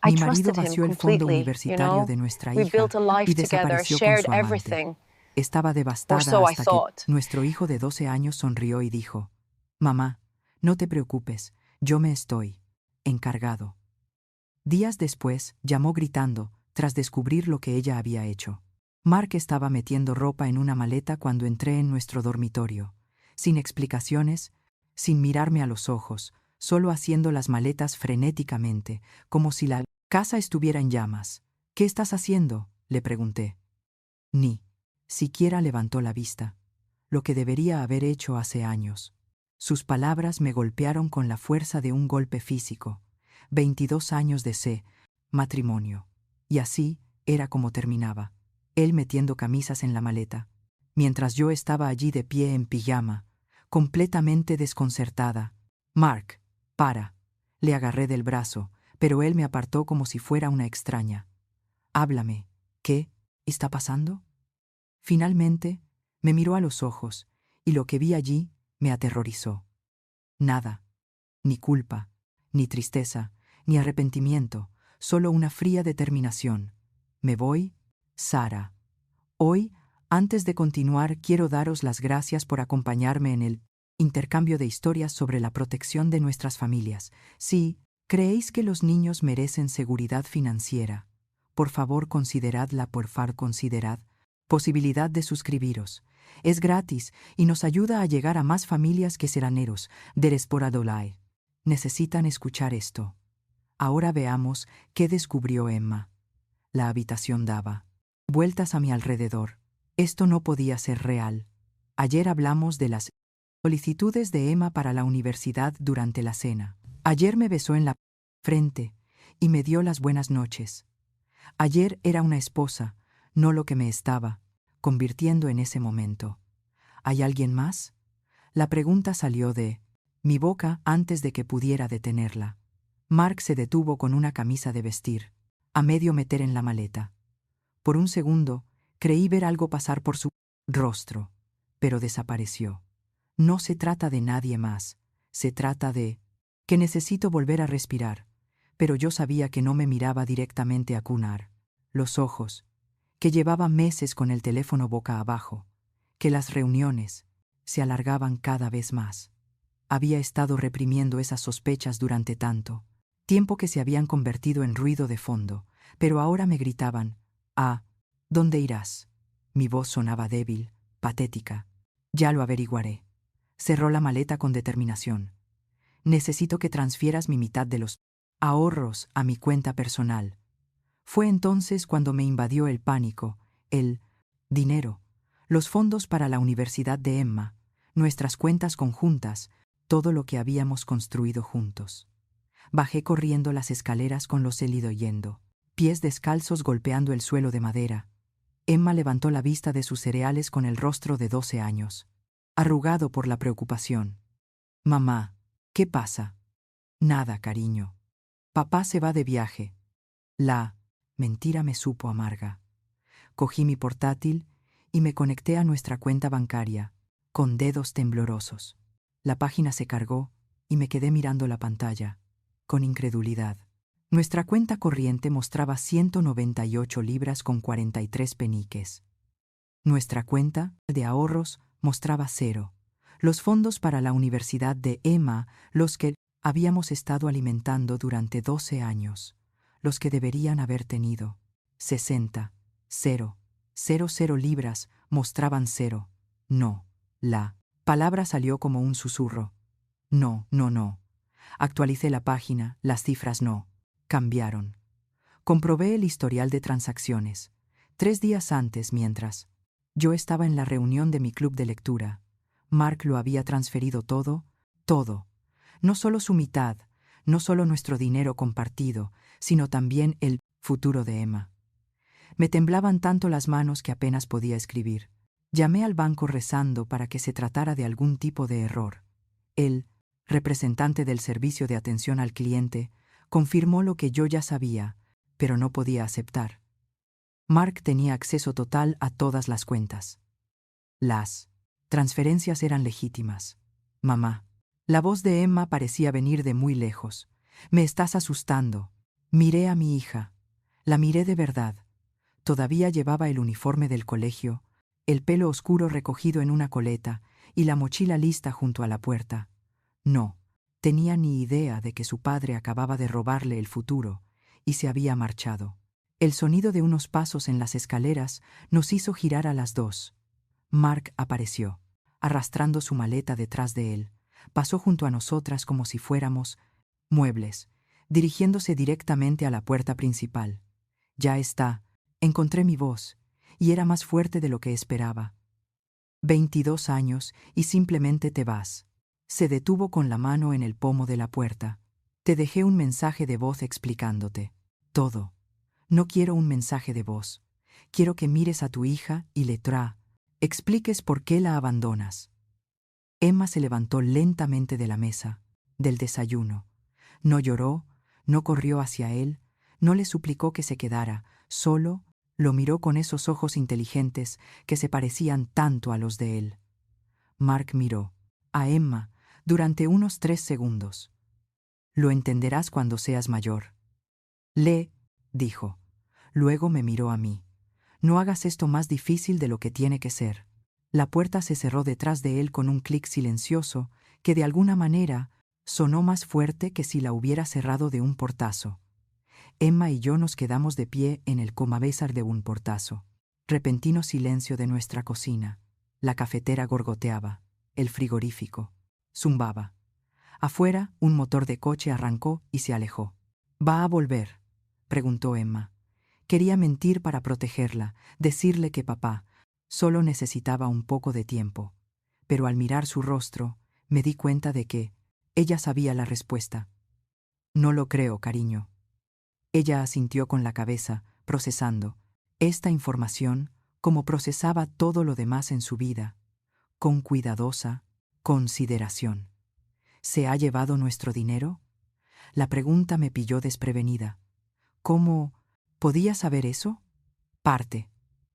I Mi marido trusted him vació el fondo completely, universitario de nuestra We hija built a life y together, desapareció con shared su amante. everything. Estaba Or devastada so I hasta que thought. nuestro hijo de 12 años sonrió y dijo: «Mamá, no te preocupes, yo me estoy encargado». Días después, llamó gritando, tras descubrir lo que ella había hecho. Mark estaba metiendo ropa en una maleta cuando entré en nuestro dormitorio. Sin explicaciones, sin mirarme a los ojos, solo haciendo las maletas frenéticamente, como si la casa estuviera en llamas. «¿Qué estás haciendo?», le pregunté. Ni siquiera levantó la vista, lo que debería haber hecho hace años. Sus palabras me golpearon con la fuerza de un golpe físico. 22 años de matrimonio. Y así era como terminaba. Él metiendo camisas en la maleta, mientras yo estaba allí de pie en pijama, completamente desconcertada. «Mark, para». Le agarré del brazo, pero él me apartó como si fuera una extraña. «Háblame. ¿Qué está pasando?». Finalmente, me miró a los ojos, y lo que vi allí me aterrorizó. Nada, ni culpa, ni tristeza, ni arrepentimiento, solo una fría determinación. «Me voy, Sara. Hoy, antes de continuar, quiero daros las gracias por acompañarme en el intercambio de historias sobre la protección de nuestras familias. Si creéis que los niños merecen seguridad financiera, por favor considerad posibilidad de suscribiros. Es gratis y nos ayuda a llegar a más familias que seraneros de Esporadolai. Necesitan escuchar esto». Ahora veamos qué descubrió Emma. La habitación daba vueltas a mi alrededor. Esto no podía ser real. Ayer hablamos de las solicitudes de Emma para la universidad durante la cena. Ayer me besó en la frente y me dio las buenas noches. Ayer era una esposa, no lo que me estaba convirtiendo en ese momento. ¿Hay alguien más? La pregunta salió de mi boca antes de que pudiera detenerla. Mark se detuvo con una camisa de vestir, a medio meter en la maleta. Por un segundo, creí ver algo pasar por su rostro, pero desapareció. No se trata de nadie más, se trata de que necesito volver a respirar, pero yo sabía que no me miraba directamente a Kunar. Los ojos, que llevaba meses con el teléfono boca abajo, que las reuniones se alargaban cada vez más. Había estado reprimiendo esas sospechas durante tanto tiempo que se habían convertido en ruido de fondo, pero ahora me gritaban: «Ah, ¿dónde irás?». Mi voz sonaba débil, patética. «Ya lo averiguaré». Cerró la maleta con determinación. «Necesito que transfieras mi mitad de los ahorros a mi cuenta personal». Fue entonces cuando me invadió el pánico, el dinero, los fondos para la universidad de Emma, nuestras cuentas conjuntas, todo lo que habíamos construido juntos. Bajé corriendo las escaleras con los heridos yendo, pies descalzos golpeando el suelo de madera. Emma levantó la vista de sus cereales con el rostro de 12 años, arrugado por la preocupación. «Mamá, ¿qué pasa?». «Nada, cariño. Papá se va de viaje». La mentira me supo amarga. Cogí mi portátil y me conecté a nuestra cuenta bancaria, con dedos temblorosos. La página se cargó y me quedé mirando la pantalla, con incredulidad. Nuestra cuenta corriente mostraba 198 libras con 43 peniques. Nuestra cuenta de ahorros mostraba 0. Los fondos para la universidad de Emma, los que habíamos estado alimentando durante 12 años, los que deberían haber tenido 60, 0 libras, mostraban 0. No. La palabra salió como un susurro. No, no, no. Actualicé la página, las cifras no cambiaron. Comprobé el historial de transacciones. 3 días antes, mientras yo estaba en la reunión de mi club de lectura, Mark lo había transferido todo. No solo su mitad, no solo nuestro dinero compartido, sino también el futuro de Emma. Me temblaban tanto las manos que apenas podía escribir. Llamé al banco rezando para que se tratara de algún tipo de error. El representante del servicio de atención al cliente confirmó lo que yo ya sabía, pero no podía aceptar. Mark tenía acceso total a todas las cuentas. Las transferencias eran legítimas. «Mamá». La voz de Emma parecía venir de muy lejos. «Me estás asustando». Miré a mi hija. La miré de verdad. Todavía llevaba el uniforme del colegio, el pelo oscuro recogido en una coleta y la mochila lista junto a la puerta. No, tenía ni idea de que su padre acababa de robarle el futuro y se había marchado. El sonido de unos pasos en las escaleras nos hizo girar a las dos. Mark apareció, arrastrando su maleta detrás de él. Pasó junto a nosotras como si fuéramos muebles, dirigiéndose directamente a la puerta principal. Ya está, encontré mi voz, y era más fuerte de lo que esperaba. 22 años y simplemente te vas. Se detuvo con la mano en el pomo de la puerta. Te dejé un mensaje de voz explicándote todo. No quiero un mensaje de voz. Quiero que mires a tu hija y le expliques por qué la abandonas. Emma se levantó lentamente de la mesa, del desayuno. No lloró, no corrió hacia él, no le suplicó que se quedara, solo lo miró con esos ojos inteligentes que se parecían tanto a los de él. Mark miró a Emma durante unos 3 segundos. Lo entenderás cuando seas mayor. Dijo. Luego me miró a mí. No hagas esto más difícil de lo que tiene que ser. La puerta se cerró detrás de él con un clic silencioso que de alguna manera sonó más fuerte que si la hubiera cerrado de un portazo. Emma y yo nos quedamos de pie en el comabésar de un portazo. Repentino silencio de nuestra cocina. La cafetera gorgoteaba. El frigorífico zumbaba. Afuera, un motor de coche arrancó y se alejó. ¿Va a volver?, preguntó Emma. Quería mentir para protegerla, decirle que papá solo necesitaba un poco de tiempo. Pero al mirar su rostro, me di cuenta de que ella sabía la respuesta. No lo creo, cariño. Ella asintió con la cabeza, procesando esta información como procesaba todo lo demás en su vida, con cuidadosa consideración. ¿Se ha llevado nuestro dinero? La pregunta me pilló desprevenida. ¿Cómo podía saber eso? Parte,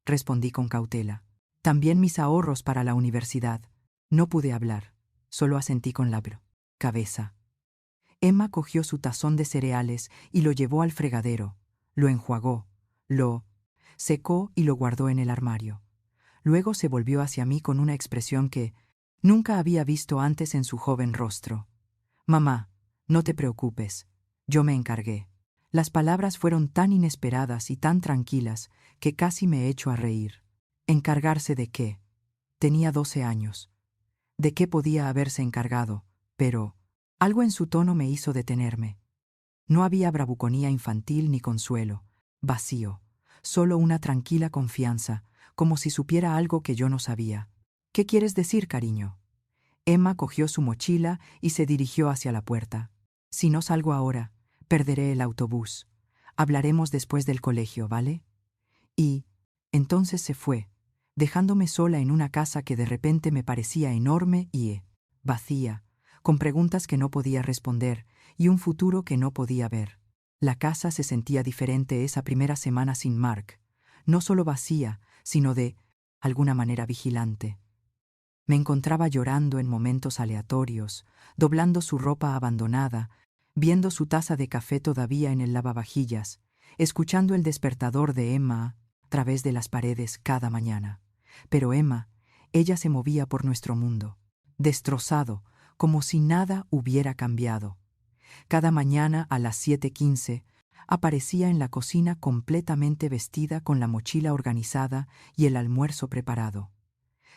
respondí con cautela. También mis ahorros para la universidad. No pude hablar, solo asentí con la cabeza. Emma cogió su tazón de cereales y lo llevó al fregadero, lo enjuagó, lo secó y lo guardó en el armario. Luego se volvió hacia mí con una expresión que nunca había visto antes en su joven rostro. Mamá, no te preocupes, yo me encargué. Las palabras fueron tan inesperadas y tan tranquilas que casi me echo a reír. ¿Encargarse de qué? Tenía 12 años. ¿De qué podía haberse encargado? Pero algo en su tono me hizo detenerme. No había bravuconía infantil ni consuelo, vacío, solo una tranquila confianza, como si supiera algo que yo no sabía. ¿Qué quieres decir, cariño? Emma cogió su mochila y se dirigió hacia la puerta. Si no salgo ahora, perderé el autobús. Hablaremos después del colegio, ¿vale? Y entonces se fue, dejándome sola en una casa que de repente me parecía enorme y vacía, con preguntas que no podía responder y un futuro que no podía ver. La casa se sentía diferente esa primera semana sin Mark, no solo vacía, sino de alguna manera vigilante. Me encontraba llorando en momentos aleatorios, doblando su ropa abandonada, viendo su taza de café todavía en el lavavajillas, escuchando el despertador de Emma a través de las paredes cada mañana. Pero ella se movía por nuestro mundo, destrozado, como si nada hubiera cambiado. Cada mañana a las 7:15 aparecía en la cocina completamente vestida con la mochila organizada y el almuerzo preparado.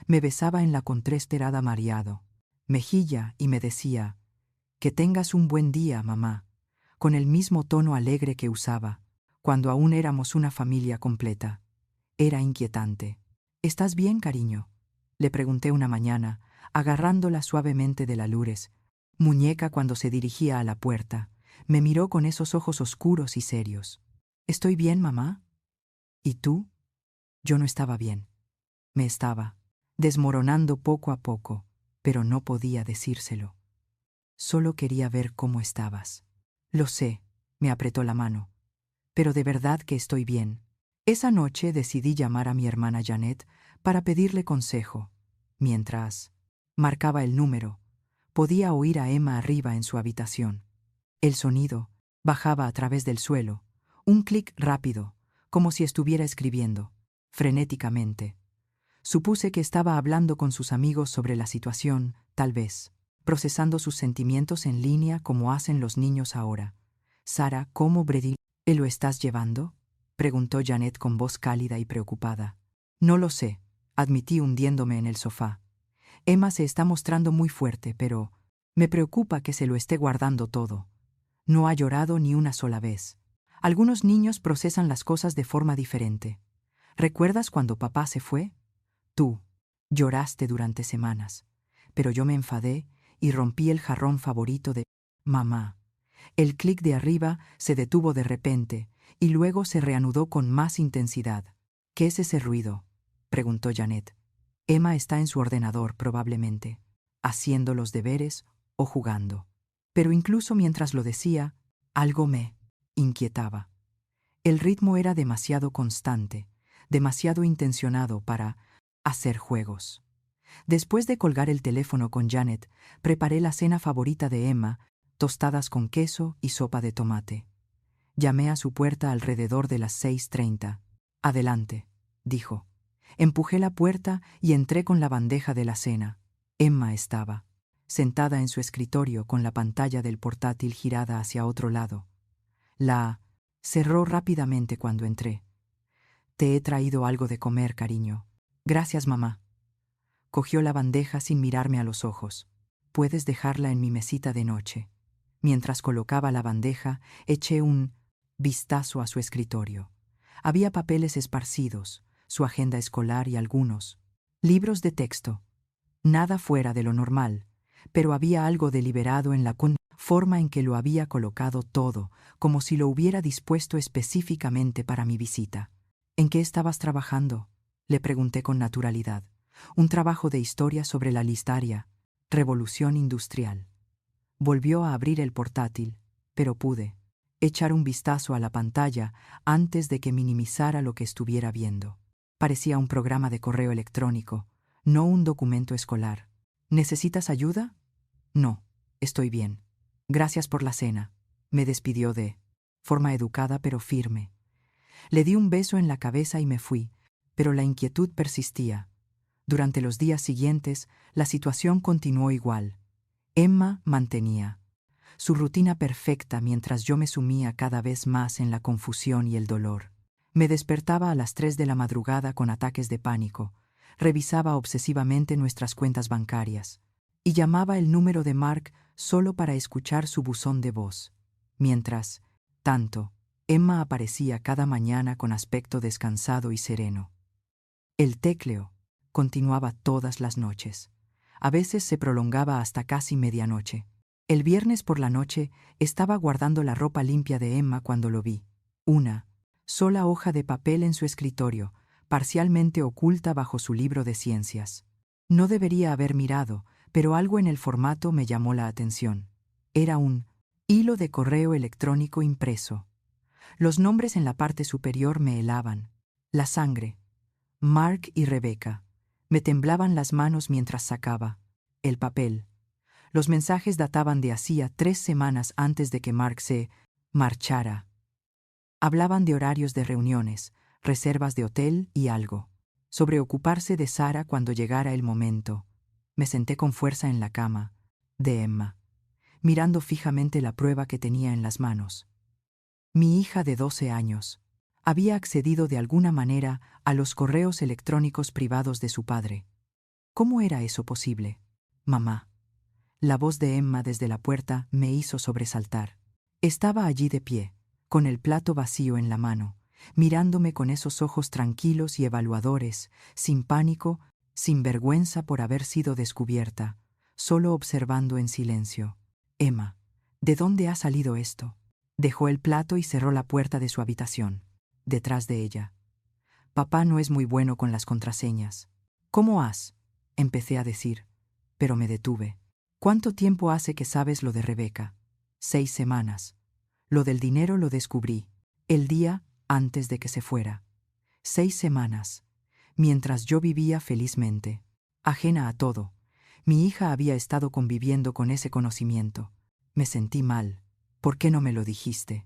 Me besaba en la contresterada mareado, mejilla y me decía, «Que tengas un buen día, mamá», con el mismo tono alegre que usaba, cuando aún éramos una familia completa. Era inquietante. «¿Estás bien, cariño?», le pregunté una mañana, agarrándola suavemente de la Lures, muñeca cuando se dirigía a la puerta. Me miró con esos ojos oscuros y serios. «¿Estoy bien, mamá?» «¿Y tú?» Yo no estaba bien. Me estaba desmoronando poco a poco, pero no podía decírselo. Solo quería ver cómo estabas. «Lo sé», me apretó la mano, «pero de verdad que estoy bien». Esa noche decidí llamar a mi hermana Janet para pedirle consejo. Mientras marcaba el número, podía oír a Emma arriba en su habitación. El sonido Bajaba a través del suelo, un clic rápido, como si estuviera escribiendo, frenéticamente. Supuse que estaba hablando con sus amigos sobre la situación, tal vez, procesando sus sentimientos en línea como hacen los niños ahora. Sara, ¿cómo Brady lo estás llevando?, preguntó Janet con voz cálida y preocupada. No lo sé, admití hundiéndome en el sofá. Emma se está mostrando muy fuerte, pero me preocupa que se lo esté guardando todo. No ha llorado ni una sola vez. Algunos niños procesan las cosas de forma diferente. ¿Recuerdas cuando papá se fue? Tú lloraste durante semanas, pero yo me enfadé y rompí el jarrón favorito de mamá. El clic de arriba se detuvo de repente y luego se reanudó con más intensidad. ¿Qué es ese ruido?, preguntó Janet. Emma está en su ordenador, probablemente, haciendo los deberes o jugando. Pero incluso mientras lo decía, algo me inquietaba. El ritmo era demasiado constante, demasiado intencionado para hacer juegos. Después de colgar el teléfono con Janet, preparé la cena favorita de Emma, tostadas con queso y sopa de tomate. Llamé a su puerta alrededor de las 6:30. Adelante, dijo. Empujé la puerta y entré con la bandeja de la cena. Emma estaba sentada en su escritorio con la pantalla del portátil girada hacia otro lado. La cerró rápidamente cuando entré. Te he traído algo de comer, cariño. Gracias, mamá. Cogió la bandeja sin mirarme a los ojos. Puedes dejarla en mi mesita de noche. Mientras colocaba la bandeja, eché un vistazo a su escritorio. Había papeles esparcidos, su agenda escolar y algunos libros de texto. Nada fuera de lo normal, pero había algo deliberado en la forma en que lo había colocado todo, como si lo hubiera dispuesto específicamente para mi visita. ¿En qué estabas trabajando?, le pregunté con naturalidad. Un trabajo de historia sobre la listaria, revolución industrial. Volvió a abrir el portátil, pero pude echar un vistazo a la pantalla antes de que minimizara lo que estuviera viendo. Parecía un programa de correo electrónico, no un documento escolar. ¿Necesitas ayuda? No, estoy bien. Gracias por la cena. Me despidió de forma educada pero firme. Le di un beso en la cabeza y me fui, pero la inquietud persistía. Durante los días siguientes, la situación continuó igual. Emma mantenía su rutina perfecta mientras yo me sumía cada vez más en la confusión y el dolor. Me despertaba a las 3 de la madrugada con ataques de pánico, revisaba obsesivamente nuestras cuentas bancarias y llamaba el número de Mark solo para escuchar su buzón de voz. Mientras tanto, Emma aparecía cada mañana con aspecto descansado y sereno. El tecleo continuaba todas las noches. A veces se prolongaba hasta casi medianoche. El viernes por la noche estaba guardando la ropa limpia de Emma cuando lo vi. Una sola hoja de papel en su escritorio, parcialmente oculta bajo su libro de ciencias. No debería haber mirado, pero algo en el formato me llamó la atención. Era un hilo de correo electrónico impreso. Los nombres en la parte superior me helaban. La sangre. Mark y Rebecca. Me temblaban las manos mientras sacaba el papel. Los mensajes databan de hacía 3 semanas antes de que Mark se marchara. Hablaban de horarios de reuniones, reservas de hotel y algo. Sobre ocuparse de Sara cuando llegara el momento. Me senté con fuerza en la cama de Emma, mirando fijamente la prueba que tenía en las manos. Mi hija de 12 años había accedido de alguna manera a los correos electrónicos privados de su padre. ¿Cómo era eso posible? Mamá. La voz de Emma desde la puerta me hizo sobresaltar. Estaba allí de pie, con el plato vacío en la mano, mirándome con esos ojos tranquilos y evaluadores, sin pánico, sin vergüenza por haber sido descubierta, solo observando en silencio. Emma, ¿de dónde ha salido esto? Dejó el plato y cerró la puerta de su habitación, detrás de ella. Papá no es muy bueno con las contraseñas. ¿Cómo has? Empecé a decir, pero me detuve. ¿Cuánto tiempo hace que sabes lo de Rebecca? 6 semanas. Lo del dinero lo descubrí el día antes de que se fuera. 6 semanas. Mientras yo vivía felizmente, ajena a todo, mi hija había estado conviviendo con ese conocimiento. Me sentí mal. ¿Por qué no me lo dijiste?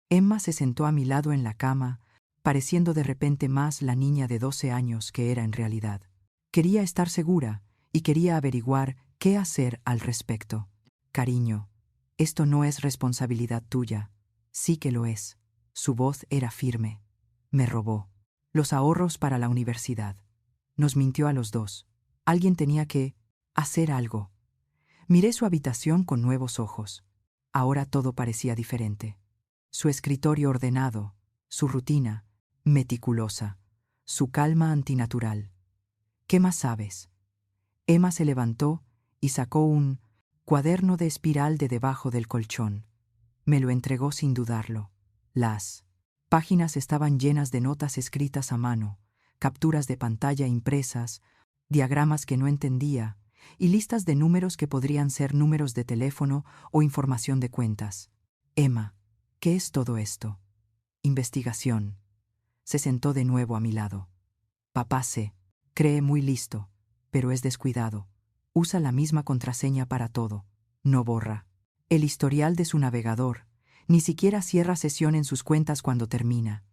Emma se sentó a mi lado en la cama, pareciendo de repente más la niña de 12 años que era en realidad. Quería estar segura y quería averiguar qué hacer al respecto. Cariño, esto no es responsabilidad tuya. Sí que lo es. Su voz era firme. Me robó los ahorros para la universidad. Nos mintió a los dos. Alguien tenía que hacer algo. Miré su habitación con nuevos ojos. Ahora todo parecía diferente. Su escritorio ordenado, su rutina, meticulosa, su calma antinatural. ¿Qué más sabes? Emma se levantó y sacó un cuaderno de espiral de debajo del colchón. Me lo entregó sin dudarlo. Las páginas estaban llenas de notas escritas a mano, capturas de pantalla impresas, diagramas que no entendía y listas de números que podrían ser números de teléfono o información de cuentas. Emma, ¿qué es todo esto? Investigación. Se sentó de nuevo a mi lado. Papá se cree muy listo, pero es descuidado. Usa la misma contraseña para todo. No borra el historial de su navegador. Ni siquiera cierra sesión en sus cuentas cuando termina.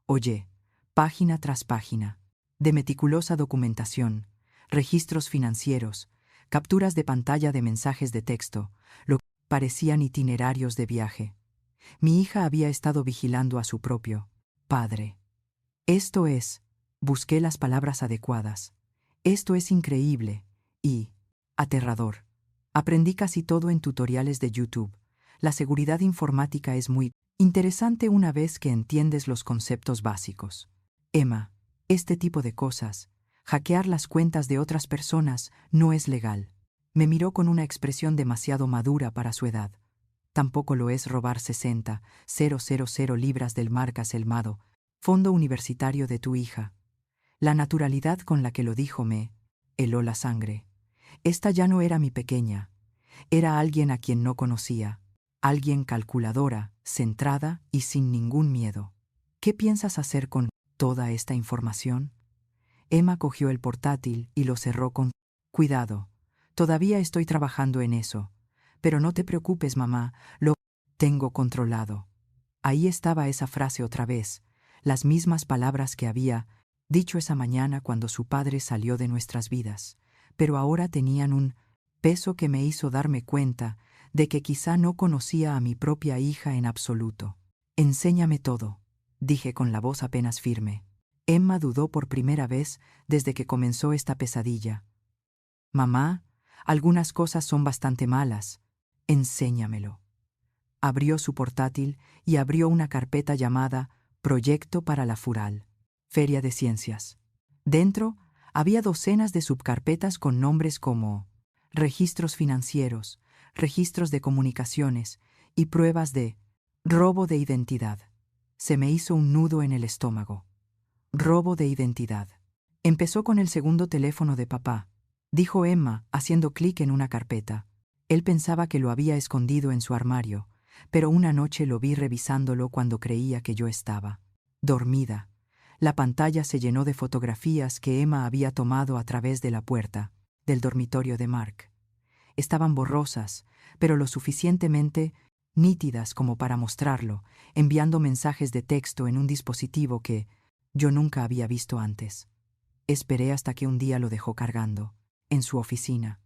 Oye, página tras página, de meticulosa documentación, registros financieros, capturas de pantalla de mensajes de texto, lo que parecían itinerarios de viaje. Mi hija había estado vigilando a su propio padre. Esto es, busqué las palabras adecuadas. Esto es increíble y aterrador. Aprendí casi todo en tutoriales de YouTube. La seguridad informática es muy interesante una vez que entiendes los conceptos básicos. Emma, este tipo de cosas, hackear las cuentas de otras personas, no es legal. Me miró con una expresión demasiado madura para su edad. Tampoco lo es robar 60.000 libras del Marcas Elmado, fondo universitario de tu hija. La naturalidad con la que lo dijo me heló la sangre. Esta ya no era mi pequeña. Era alguien a quien no conocía. Alguien calculadora, centrada y sin ningún miedo. ¿Qué piensas hacer con toda esta información? Emma cogió el portátil y lo cerró con cuidado. Todavía estoy trabajando en eso. Pero no te preocupes, mamá, lo tengo controlado. Ahí estaba esa frase otra vez, las mismas palabras que había dicho esa mañana cuando su padre salió de nuestras vidas, pero ahora tenían un peso que me hizo darme cuenta de que quizá no conocía a mi propia hija en absoluto. Enséñame todo, dije con la voz apenas firme. Emma dudó por primera vez desde que comenzó esta pesadilla. Mamá, algunas cosas son bastante malas. Enséñamelo. Abrió su portátil y abrió una carpeta llamada Proyecto para la Fural, Feria de Ciencias. Dentro había docenas de subcarpetas con nombres como registros financieros, registros de comunicaciones y pruebas de robo de identidad. Se me hizo un nudo en el estómago. Robo de identidad. Empezó con el segundo teléfono de papá, dijo Emma, haciendo clic en una carpeta. Él pensaba que lo había escondido en su armario, pero una noche lo vi revisándolo cuando creía que yo estaba dormida. La pantalla se llenó de fotografías que Emma había tomado a través de la puerta del dormitorio de Mark. Estaban borrosas, pero lo suficientemente nítidas como para mostrarlo, enviando mensajes de texto en un dispositivo que yo nunca había visto antes. Esperé hasta que un día lo dejó cargando, en su oficina.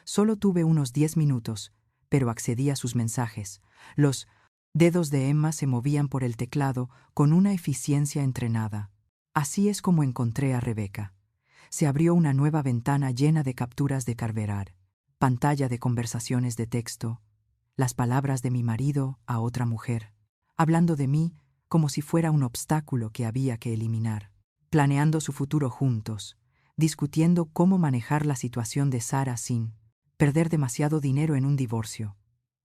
Solo tuve unos 10 minutos, pero accedí a sus mensajes. Los dedos de Emma se movían por el teclado con una eficiencia entrenada. Así es como encontré a Rebeca. Se abrió una nueva ventana llena de capturas de Carverar, pantalla de conversaciones de texto, las palabras de mi marido a otra mujer, hablando de mí como si fuera un obstáculo que había que eliminar, planeando su futuro juntos, discutiendo cómo manejar la situación de Sara sin perder demasiado dinero en un divorcio.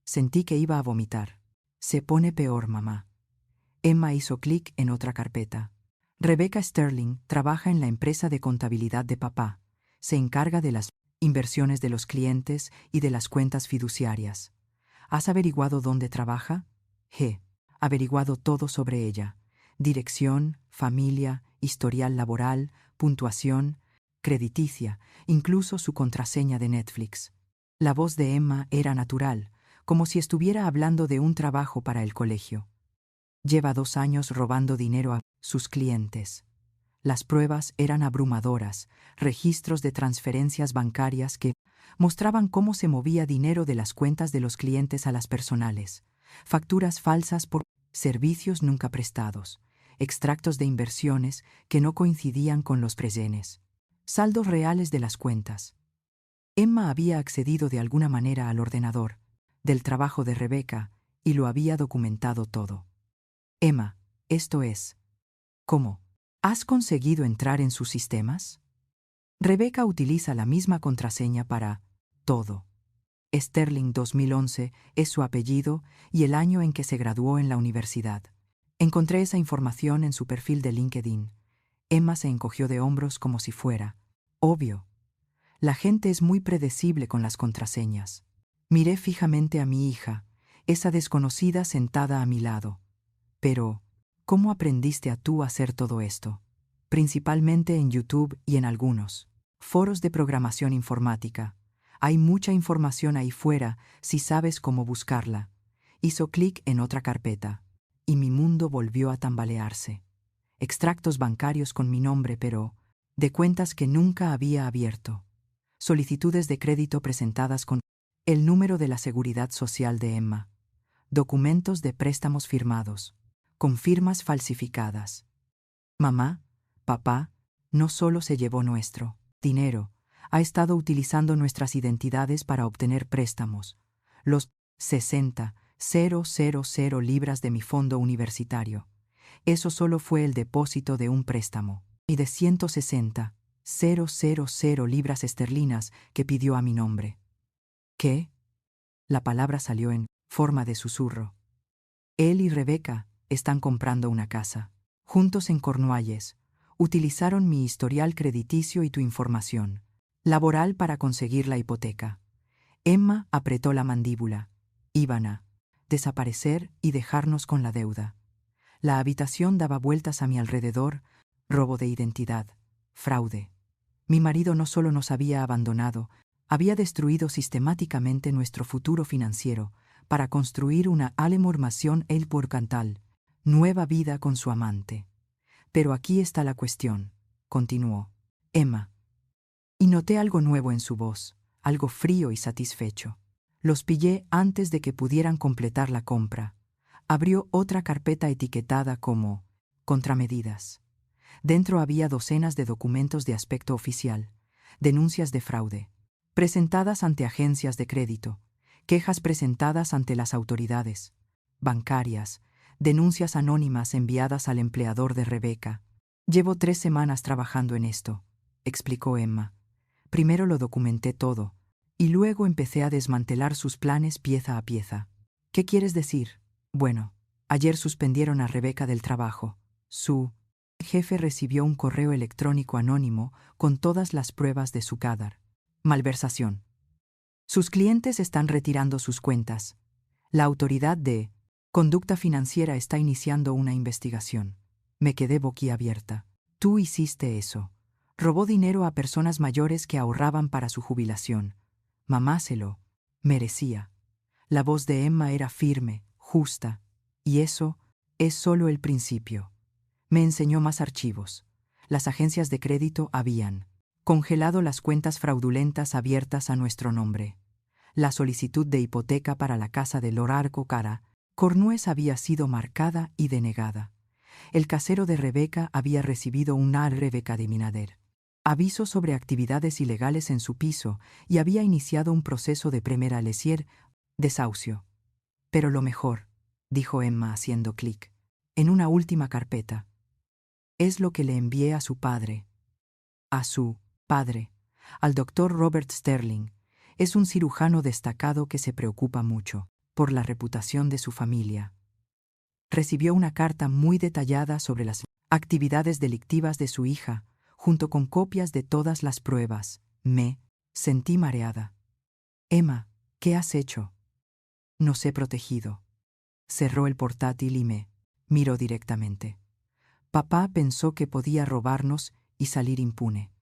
Sentí que iba a vomitar. Se pone peor, mamá. Emma hizo clic en otra carpeta. Rebecca Sterling trabaja en la empresa de contabilidad de papá. Se encarga de las inversiones de los clientes y de las cuentas fiduciarias. ¿Has averiguado dónde trabaja? He averiguado todo sobre ella. Dirección, familia, historial laboral, puntuación, crediticia, incluso su contraseña de Netflix. La voz de Emma era natural, como si estuviera hablando de un trabajo para el colegio. Lleva 2 años robando dinero a sus clientes. Las pruebas eran abrumadoras, registros de transferencias bancarias que mostraban cómo se movía dinero de las cuentas de los clientes a las personales, facturas falsas por servicios nunca prestados, extractos de inversiones que no coincidían con los presentes, saldos reales de las cuentas. Emma había accedido de alguna manera al ordenador del trabajo de Rebecca y lo había documentado todo. Emma, esto es. ¿Cómo? ¿Has conseguido entrar en sus sistemas? Rebecca utiliza la misma contraseña para todo. Sterling 2011 es su apellido y el año en que se graduó en la universidad. Encontré esa información en su perfil de LinkedIn. Emma se encogió de hombros como si fuera obvio. La gente es muy predecible con las contraseñas. Miré fijamente a mi hija, esa desconocida sentada a mi lado. Pero, ¿cómo aprendiste a tú a hacer todo esto? Principalmente en YouTube y en algunos foros de programación informática. Hay mucha información ahí fuera si sabes cómo buscarla. Hizo clic en otra carpeta, y mi mundo volvió a tambalearse. Extractos bancarios con mi nombre, pero de cuentas que nunca había abierto. Solicitudes de crédito presentadas con el número de la seguridad social de Emma. Documentos de préstamos firmados, con firmas falsificadas. Mamá, papá, no solo se llevó nuestro dinero, ha estado utilizando nuestras identidades para obtener préstamos. Los 60,000 libras de mi fondo universitario. Eso solo fue el depósito de un préstamo. Y de 160,000 libras esterlinas que pidió a mi nombre. ¿Qué? La palabra salió en forma de susurro. Él y Rebecca están comprando una casa. Juntos en Cornualles. Utilizaron mi historial crediticio y tu información laboral para conseguir la hipoteca. Emma apretó la mandíbula. Iban a desaparecer y dejarnos con la deuda. La habitación daba vueltas a mi alrededor, robo de identidad, fraude. Mi marido no solo nos había abandonado, había destruido sistemáticamente nuestro futuro financiero para construir una Alemormación el Porcantal, nueva vida con su amante. Pero aquí está la cuestión, continuó Emma. Y noté algo nuevo en su voz, algo frío y satisfecho. Los pillé antes de que pudieran completar la compra. Abrió otra carpeta etiquetada como contramedidas. Dentro había docenas de documentos de aspecto oficial, denuncias de fraude, presentadas ante agencias de crédito, quejas presentadas ante las autoridades bancarias, denuncias anónimas enviadas al empleador de Rebecca. Llevo 3 semanas trabajando en esto, explicó Emma. Primero lo documenté todo, y luego empecé a desmantelar sus planes pieza a pieza. ¿Qué quieres decir? Bueno, ayer suspendieron a Rebecca del trabajo. Su jefe recibió un correo electrónico anónimo con todas las pruebas de su cadar. Malversación. Sus clientes están retirando sus cuentas. La autoridad de conducta financiera está iniciando una investigación. Me quedé boquiabierta. Tú hiciste eso. Robó dinero a personas mayores que ahorraban para su jubilación. Mamá se lo merecía. La voz de Emma era firme, justa, y eso es solo el principio. Me enseñó más archivos. Las agencias de crédito habían congelado las cuentas fraudulentas abiertas a nuestro nombre. La solicitud de hipoteca para la casa de Lorarco Cara, Cornualles había sido marcada y denegada. El casero de Rebecca había recibido una Rebecca de Minader. Aviso sobre actividades ilegales en su piso y había iniciado un proceso de primera lesier, desahucio. Pero lo mejor, dijo Emma haciendo clic, en una última carpeta. Es lo que le envié a su padre. A su padre, al doctor Robert Sterling. Es un cirujano destacado que se preocupa mucho por la reputación de su familia. Recibió una carta muy detallada sobre las actividades delictivas de su hija, junto con copias de todas las pruebas. Me sentí mareada. Emma, ¿qué has hecho? Nos he protegido. Cerró el portátil y me miró directamente. Papá pensó que podía robarnos y salir impune.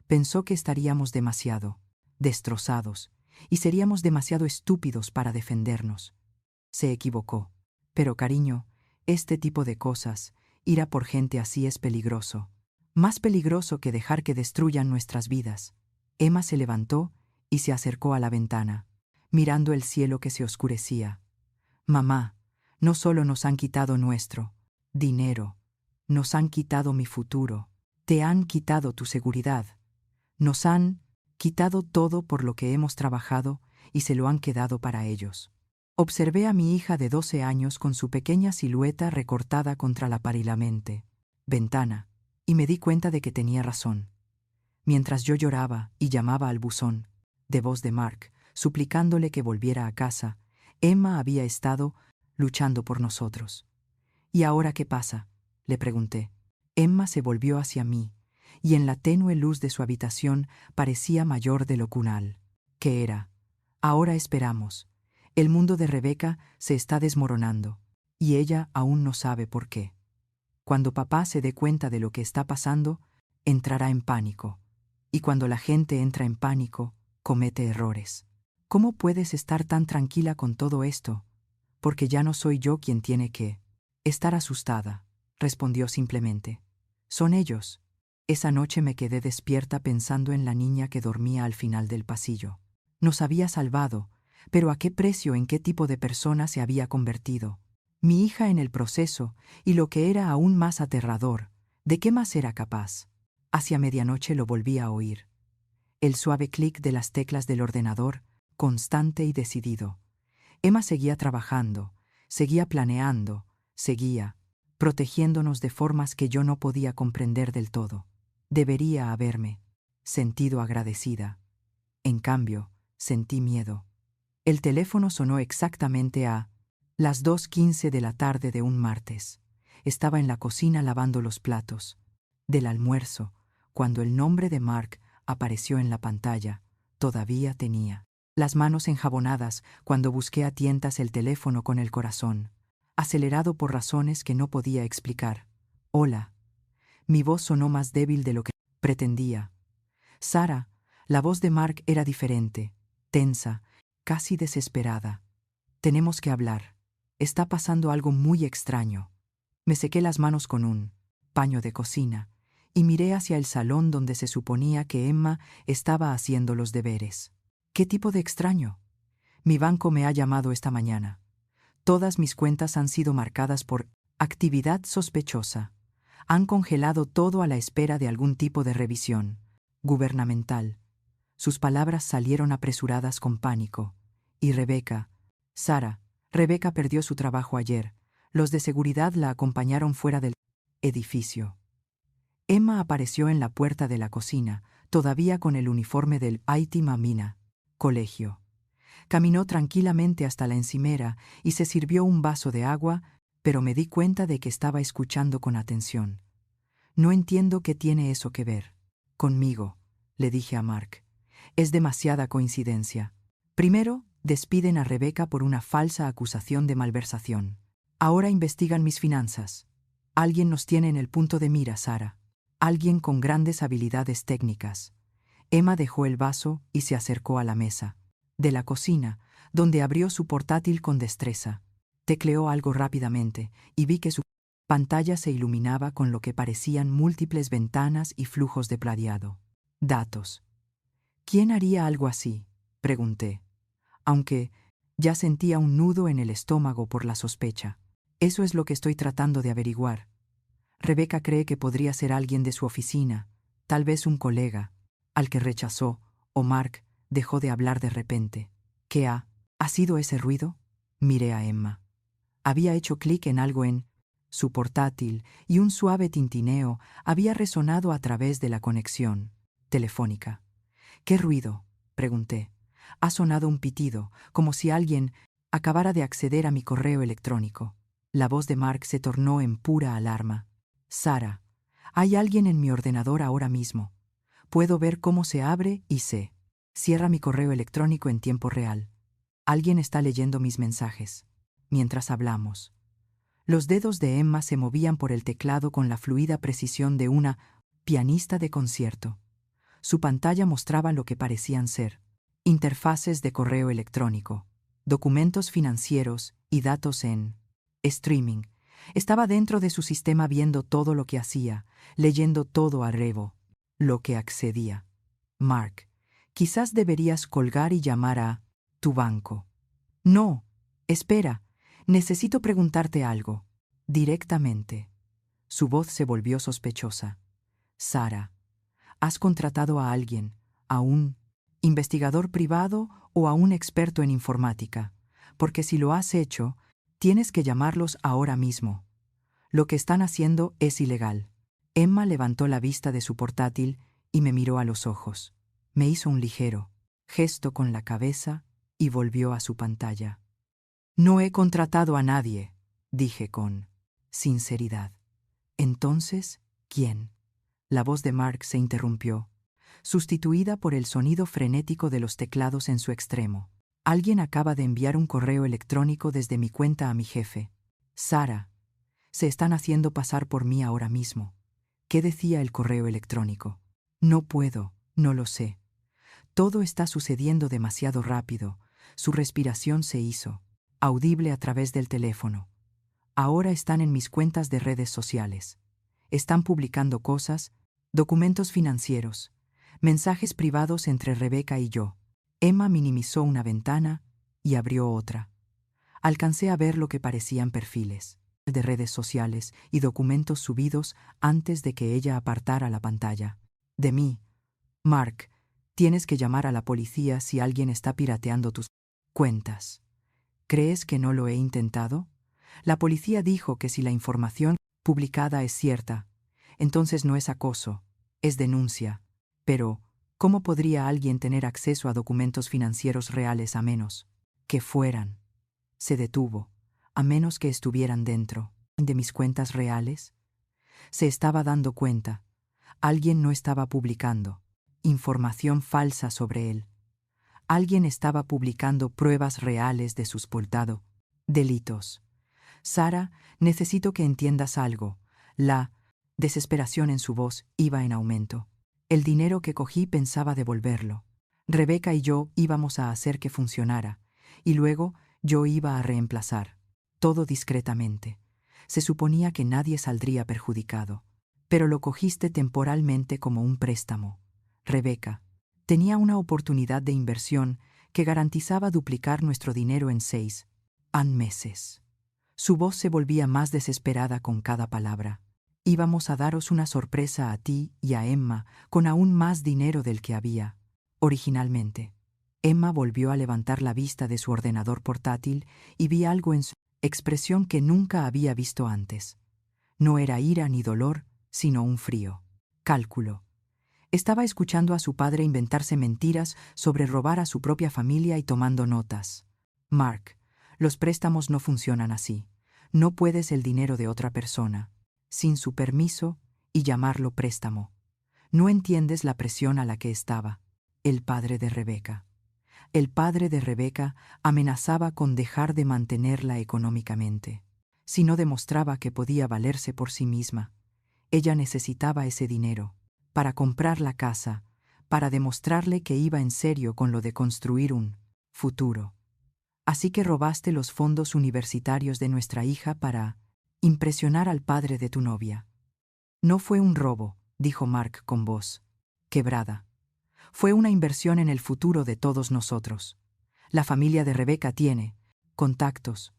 Pensó que estaríamos demasiado destrozados y seríamos demasiado estúpidos para defendernos. Se equivocó. Pero cariño, este tipo de cosas, ir a por gente así es peligroso. Más peligroso que dejar que destruyan nuestras vidas. Emma se levantó y se acercó a la ventana, mirando el cielo que se oscurecía. Mamá, no solo nos han quitado nuestro dinero, nos han quitado mi futuro, te han quitado tu seguridad, nos han quitado todo por lo que hemos trabajado y se lo han quedado para ellos. Observé a mi hija de 12 años con su pequeña silueta recortada contra la parilamente ventana, y me di cuenta de que tenía razón. Mientras yo lloraba y llamaba al buzón, de voz de Mark, suplicándole que volviera a casa, Emma había estado luchando por nosotros. ¿Y ahora qué pasa?, le pregunté. Emma se volvió hacia mí, y en la tenue luz de su habitación parecía mayor de lo cunal. ¿Qué era? Ahora esperamos. El mundo de Rebeca se está desmoronando, y ella aún no sabe por qué. Cuando papá se dé cuenta de lo que está pasando, entrará en pánico. Y cuando la gente entra en pánico, comete errores. ¿Cómo puedes estar tan tranquila con todo esto? Porque ya no soy yo quien tiene que estar asustada, respondió simplemente. Son ellos. Esa noche me quedé despierta pensando en la niña que dormía al final del pasillo. Nos había salvado, pero ¿a qué precio, en qué tipo de persona se había convertido? Mi hija en el proceso, y lo que era aún más aterrador, ¿de qué más era capaz? Hacia medianoche lo volví a oír. El suave clic de las teclas del ordenador, constante y decidido. Emma seguía trabajando, seguía planeando, seguía protegiéndonos de formas que yo no podía comprender del todo. Debería haberme sentido agradecida. En cambio, sentí miedo. El teléfono sonó exactamente a las 2:15 de la tarde de un martes. Estaba en la cocina lavando los platos del almuerzo, cuando el nombre de Mark apareció en la pantalla. Todavía tenía las manos enjabonadas cuando busqué a tientas el teléfono con el corazón acelerado por razones que no podía explicar. Hola. Mi voz sonó más débil de lo que pretendía. Sara, la voz de Mark era diferente, tensa, casi desesperada. Tenemos que hablar. Está pasando algo muy extraño. Me sequé las manos con un paño de cocina y miré hacia el salón donde se suponía que Emma estaba haciendo los deberes. ¿Qué tipo de extraño? Mi banco me ha llamado esta mañana. Todas mis cuentas han sido marcadas por actividad sospechosa. Han congelado todo a la espera de algún tipo de revisión gubernamental. Sus palabras salieron apresuradas con pánico. Y Rebeca, Sara, Rebeca perdió su trabajo ayer. Los de seguridad la acompañaron fuera del edificio. Emma apareció en la puerta de la cocina, todavía con el uniforme del IT Mamina colegio. Caminó tranquilamente hasta la encimera y se sirvió un vaso de agua, pero me di cuenta de que estaba escuchando con atención. No entiendo qué tiene eso que ver conmigo, le dije a Mark. Es demasiada coincidencia. Primero, despiden a Rebeca por una falsa acusación de malversación. Ahora investigan mis finanzas. Alguien nos tiene en el punto de mira, Sara. Alguien con grandes habilidades técnicas. Emma dejó el vaso y se acercó a la mesa de la cocina, donde abrió su portátil con destreza. Tecleó algo rápidamente y vi que su pantalla se iluminaba con lo que parecían múltiples ventanas y flujos de plateado. Datos. ¿Quién haría algo así?, pregunté, aunque ya sentía un nudo en el estómago por la sospecha. Eso es lo que estoy tratando de averiguar. Rebeca cree que podría ser alguien de su oficina, tal vez un colega, al que rechazó, o Mark dejó de hablar de repente. ¿Qué ha sido ese ruido? Miré a Emma. Había hecho clic en algo en su portátil y un suave tintineo había resonado a través de la conexión telefónica. ¿Qué ruido?, pregunté. Ha sonado un pitido, como si alguien acabara de acceder a mi correo electrónico. La voz de Mark se tornó en pura alarma. Sara, hay alguien en mi ordenador ahora mismo. Puedo ver cómo se abre y se cierra mi correo electrónico en tiempo real. Alguien está leyendo mis mensajes mientras hablamos. Los dedos de Emma se movían por el teclado con la fluida precisión de una pianista de concierto. Su pantalla mostraba lo que parecían ser interfaces de correo electrónico, documentos financieros y datos en streaming. Estaba dentro de su sistema viendo todo lo que hacía, leyendo todo a rebo, lo que accedía. Mark, quizás deberías colgar y llamar a tu banco. No, espera, necesito preguntarte algo. Directamente. Su voz se volvió sospechosa. Sara, ¿has contratado a alguien, a un investigador privado o a un experto en informática? Porque si lo has hecho, tienes que llamarlos ahora mismo. Lo que están haciendo es ilegal. Emma levantó la vista de su portátil y me miró a los ojos. Me hizo un ligero gesto con la cabeza y volvió a su pantalla. No he contratado a nadie, dije con sinceridad. Entonces, ¿quién? La voz de Mark se interrumpió, sustituida por el sonido frenético de los teclados en su extremo. Alguien acaba de enviar un correo electrónico desde mi cuenta a mi jefe. Sara, se están haciendo pasar por mí ahora mismo. ¿Qué decía el correo electrónico? No puedo, no lo sé. Todo está sucediendo demasiado rápido. Su respiración se hizo audible a través del teléfono. Ahora están en mis cuentas de redes sociales. Están publicando cosas, documentos financieros, mensajes privados entre Rebeca y yo. Emma minimizó una ventana y abrió otra. Alcancé a ver lo que parecían perfiles de redes sociales y documentos subidos antes de que ella apartara la pantalla. De mí. Mark, tienes que llamar a la policía si alguien está pirateando tus cuentas. ¿Crees que no lo he intentado? La policía dijo que si la información publicada es cierta, entonces no es acoso, es denuncia. Pero, ¿cómo podría alguien tener acceso a documentos financieros reales a menos que fueran? Se detuvo, a menos que estuvieran dentro de mis cuentas reales. Se estaba dando cuenta. Alguien no estaba publicando información falsa sobre él. Alguien estaba publicando pruebas reales de sus delitos. Sara, necesito que entiendas algo. La desesperación en su voz iba en aumento. El dinero que cogí pensaba devolverlo. Rebeca y yo íbamos a hacer que funcionara, y luego yo iba a reemplazar. Todo discretamente. Se suponía que nadie saldría perjudicado. Pero lo cogiste temporalmente como un préstamo. Rebeca tenía una oportunidad de inversión que garantizaba duplicar nuestro dinero en 6 meses. Su voz se volvía más desesperada con cada palabra. Íbamos a daros una sorpresa a ti y a Emma con aún más dinero del que había originalmente. Emma volvió a levantar la vista de su ordenador portátil y vi algo en su expresión que nunca había visto antes. No era ira ni dolor, sino un frío cálculo. Estaba escuchando a su padre inventarse mentiras sobre robar a su propia familia y tomando notas. Mark, los préstamos no funcionan así. No puedes el dinero de otra persona, sin su permiso, y llamarlo préstamo. No entiendes la presión a la que estaba el padre de Rebeca. El padre de Rebeca amenazaba con dejar de mantenerla económicamente. Si no demostraba que podía valerse por sí misma, ella necesitaba ese dinero para comprar la casa, para demostrarle que iba en serio con lo de construir un futuro. Así que robaste los fondos universitarios de nuestra hija para impresionar al padre de tu novia. No fue un robo, dijo Mark con voz quebrada. Fue una inversión en el futuro de todos nosotros. La familia de Rebeca tiene contactos.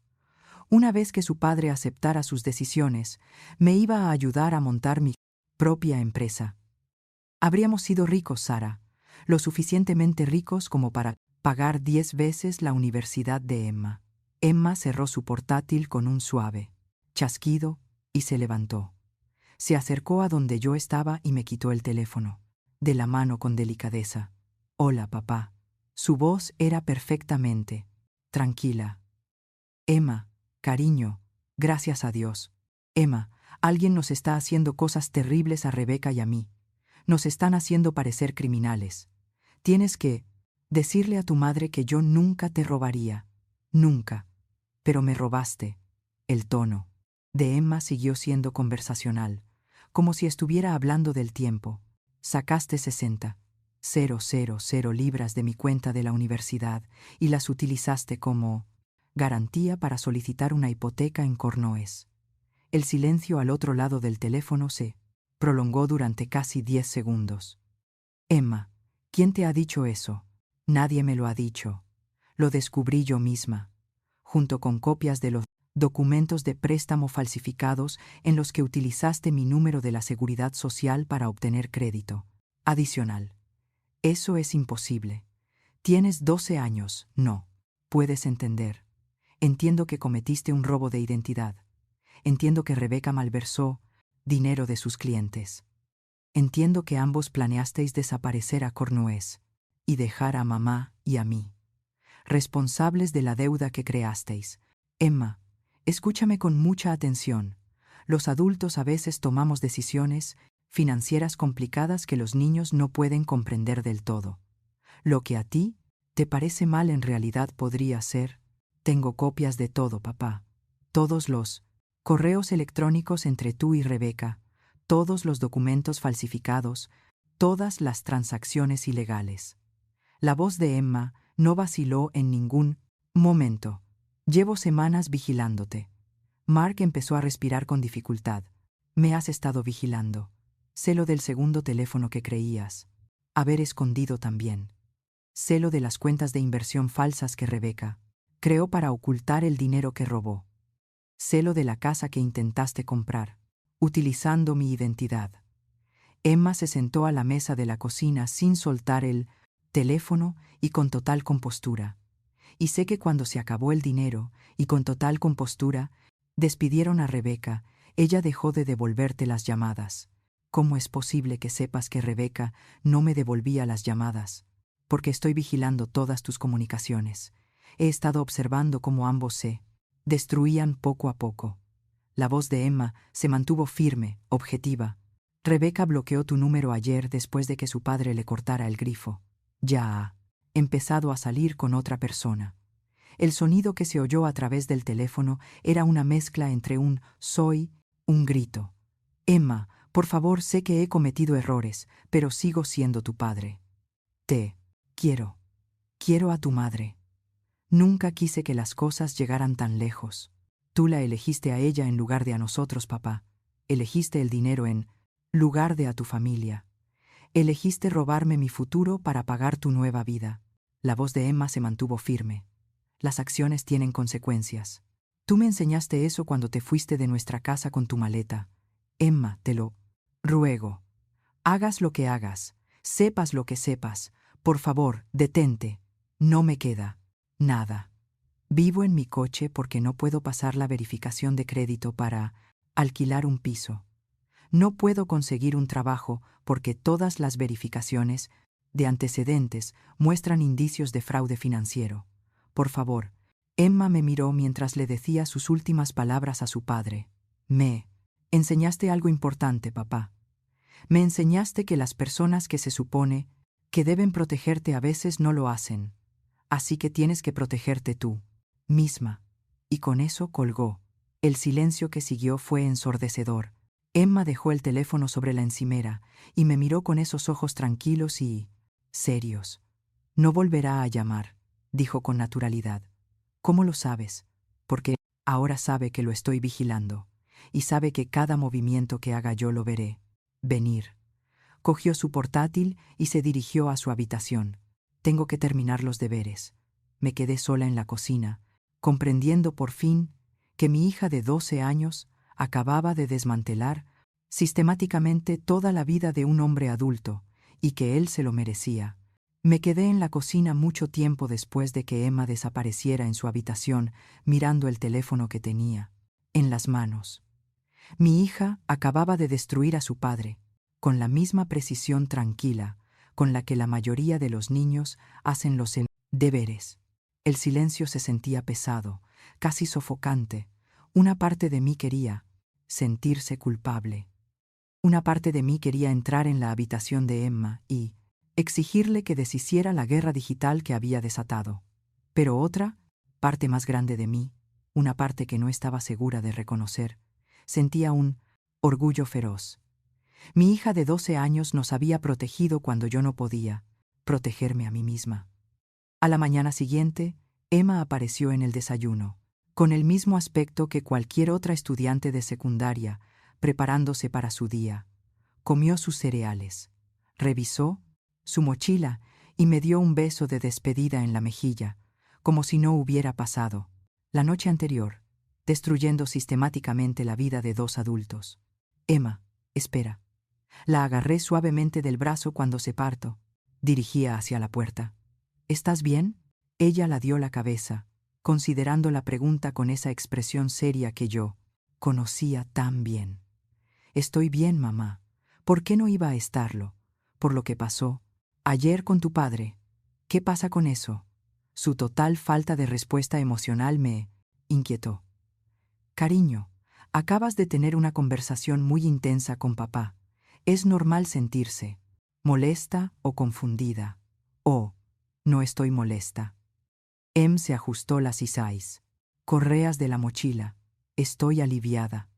Una vez que su padre aceptara sus decisiones, me iba a ayudar a montar mi propia empresa. Habríamos sido ricos, Sara, lo suficientemente ricos como para pagar 10 veces la universidad de Emma. Emma cerró su portátil con un suave chasquido y se levantó. Se acercó a donde yo estaba y me quitó el teléfono, de la mano con delicadeza. Hola, papá. Su voz era perfectamente tranquila. Emma, cariño, gracias a Dios. Emma, alguien nos está haciendo cosas terribles a Rebeca y a mí. Nos están haciendo parecer criminales. Tienes que decirle a tu madre que yo nunca te robaría. Nunca. Pero me robaste. El tono de Emma siguió siendo conversacional, como si estuviera hablando del tiempo. Sacaste 60 libras de mi cuenta de la universidad y las utilizaste como garantía para solicitar una hipoteca en Cornualles. El silencio al otro lado del teléfono se prolongó durante casi 10 segundos. Emma, ¿quién te ha dicho eso? Nadie me lo ha dicho. Lo descubrí yo misma, junto con copias de los documentos de préstamo falsificados en los que utilizaste mi número de la Seguridad Social para obtener crédito adicional. Eso es imposible. Tienes 12 años, no. Puedes entender. Entiendo que cometiste un robo de identidad. Entiendo que Rebeca malversó dinero de sus clientes. Entiendo que ambos planeasteis desaparecer a Cornualles y dejar a mamá y a mí responsables de la deuda que creasteis. Emma, escúchame con mucha atención. Los adultos a veces tomamos decisiones financieras complicadas que los niños no pueden comprender del todo. Lo que a ti te parece mal en realidad podría ser. Tengo copias de todo, papá. Todos los correos electrónicos entre tú y Rebeca, todos los documentos falsificados, todas las transacciones ilegales. La voz de Emma no vaciló en ningún momento. Llevo semanas vigilándote. Mark empezó a respirar con dificultad. Me has estado vigilando. Sé lo del segundo teléfono que creías haber escondido también. Sé lo de las cuentas de inversión falsas que Rebeca creó para ocultar el dinero que robó. Sé lo de la casa que intentaste comprar, utilizando mi identidad. Emma se sentó a la mesa de la cocina sin soltar el teléfono y con total compostura. Y sé que cuando se acabó el dinero, y con total compostura, despidieron a Rebeca, ella dejó de devolverte las llamadas. ¿Cómo es posible que sepas que Rebeca no me devolvía las llamadas? Porque estoy vigilando todas tus comunicaciones. He estado observando cómo ambos se destruían poco a poco. La voz de Emma se mantuvo firme, objetiva. Rebeca bloqueó tu número ayer después de que su padre le cortara el grifo. Ya ha empezado a salir con otra persona. El sonido que se oyó a través del teléfono era una mezcla entre un soy, un grito. Emma, por favor, sé que he cometido errores, pero sigo siendo tu padre. Te quiero. Quiero a tu madre. Nunca quise que las cosas llegaran tan lejos. Tú la elegiste a ella en lugar de a nosotros, papá. Elegiste el dinero en lugar de a tu familia. Elegiste robarme mi futuro para pagar tu nueva vida. La voz de Emma se mantuvo firme. Las acciones tienen consecuencias. Tú me enseñaste eso cuando te fuiste de nuestra casa con tu maleta. Emma, te lo ruego. Hagas lo que hagas, sepas lo que sepas. Por favor, detente. No me queda nada. Vivo en mi coche porque no puedo pasar la verificación de crédito para alquilar un piso. No puedo conseguir un trabajo porque todas las verificaciones de antecedentes muestran indicios de fraude financiero. Por favor, Emma me miró mientras le decía sus últimas palabras a su padre. Me enseñaste algo importante, papá. Me enseñaste que las personas que se supone que deben protegerte a veces no lo hacen. Así que tienes que protegerte tú misma. Y con eso colgó. El silencio que siguió fue ensordecedor. Emma dejó el teléfono sobre la encimera y me miró con esos ojos tranquilos y serios. No volverá a llamar, dijo con naturalidad. ¿Cómo lo sabes? Porque ahora sabe que lo estoy vigilando y sabe que cada movimiento que haga yo lo veré venir. Cogió su portátil y se dirigió a su habitación. Tengo que terminar los deberes. Me quedé sola en la cocina, comprendiendo por fin que mi hija de 12 años acababa de desmantelar sistemáticamente toda la vida de un hombre adulto y que él se lo merecía. Me quedé en la cocina mucho tiempo después de que Emma desapareciera en su habitación mirando el teléfono que tenía en las manos. Mi hija acababa de destruir a su padre, con la misma precisión tranquila con la que la mayoría de los niños hacen los deberes. El silencio se sentía pesado, casi sofocante. Una parte de mí quería sentirse culpable. Una parte de mí quería entrar en la habitación de Emma y exigirle que deshiciera la guerra digital que había desatado. Pero otra, parte más grande de mí, una parte que no estaba segura de reconocer, sentía un orgullo feroz. Mi hija de 12 años nos había protegido cuando yo no podía, protegerme a mí misma. A la mañana siguiente, Emma apareció en el desayuno, con el mismo aspecto que cualquier otra estudiante de secundaria, preparándose para su día. Comió sus cereales, revisó su mochila y me dio un beso de despedida en la mejilla, como si no hubiera pasado la noche anterior, destruyendo sistemáticamente la vida de dos adultos. Emma, espera. La agarré suavemente del brazo cuando se parto. Dirigía hacia la puerta. ¿Estás bien? Ella la dio la cabeza, considerando la pregunta con esa expresión seria que yo conocía tan bien. Estoy bien, mamá. ¿Por qué no iba a estarlo? Por lo que pasó ayer con tu padre. ¿Qué pasa con eso? Su total falta de respuesta emocional me inquietó. Cariño, acabas de tener una conversación muy intensa con papá. Es normal sentirse molesta o confundida. Oh, no estoy molesta. Se ajustó las sisais. Correas de la mochila. Estoy aliviada.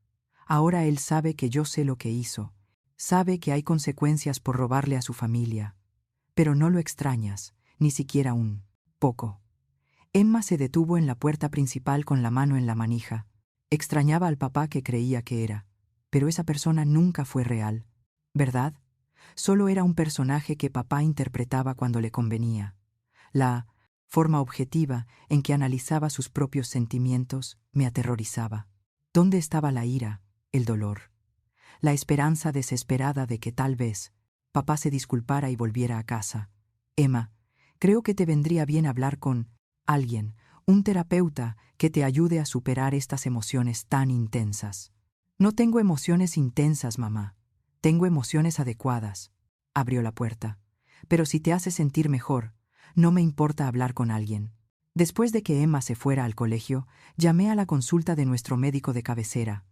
Ahora él sabe que yo sé lo que hizo. Sabe que hay consecuencias por robarle a su familia. Pero no lo extrañas, ni siquiera un poco. Emma se detuvo en la puerta principal con la mano en la manija. Extrañaba al papá que creía que era. Pero esa persona nunca fue real, ¿verdad? Solo era un personaje que papá interpretaba cuando le convenía. La forma objetiva en que analizaba sus propios sentimientos me aterrorizaba. ¿Dónde estaba la ira, el dolor? La esperanza desesperada de que tal vez papá se disculpara y volviera a casa. Emma, creo que te vendría bien hablar con alguien, un terapeuta que te ayude a superar estas emociones tan intensas. No tengo emociones intensas, mamá. Tengo emociones adecuadas. Abrió la puerta. Pero si te hace sentir mejor, no me importa hablar con alguien. Después de que Emma se fuera al colegio, llamé a la consulta de nuestro médico de cabecera.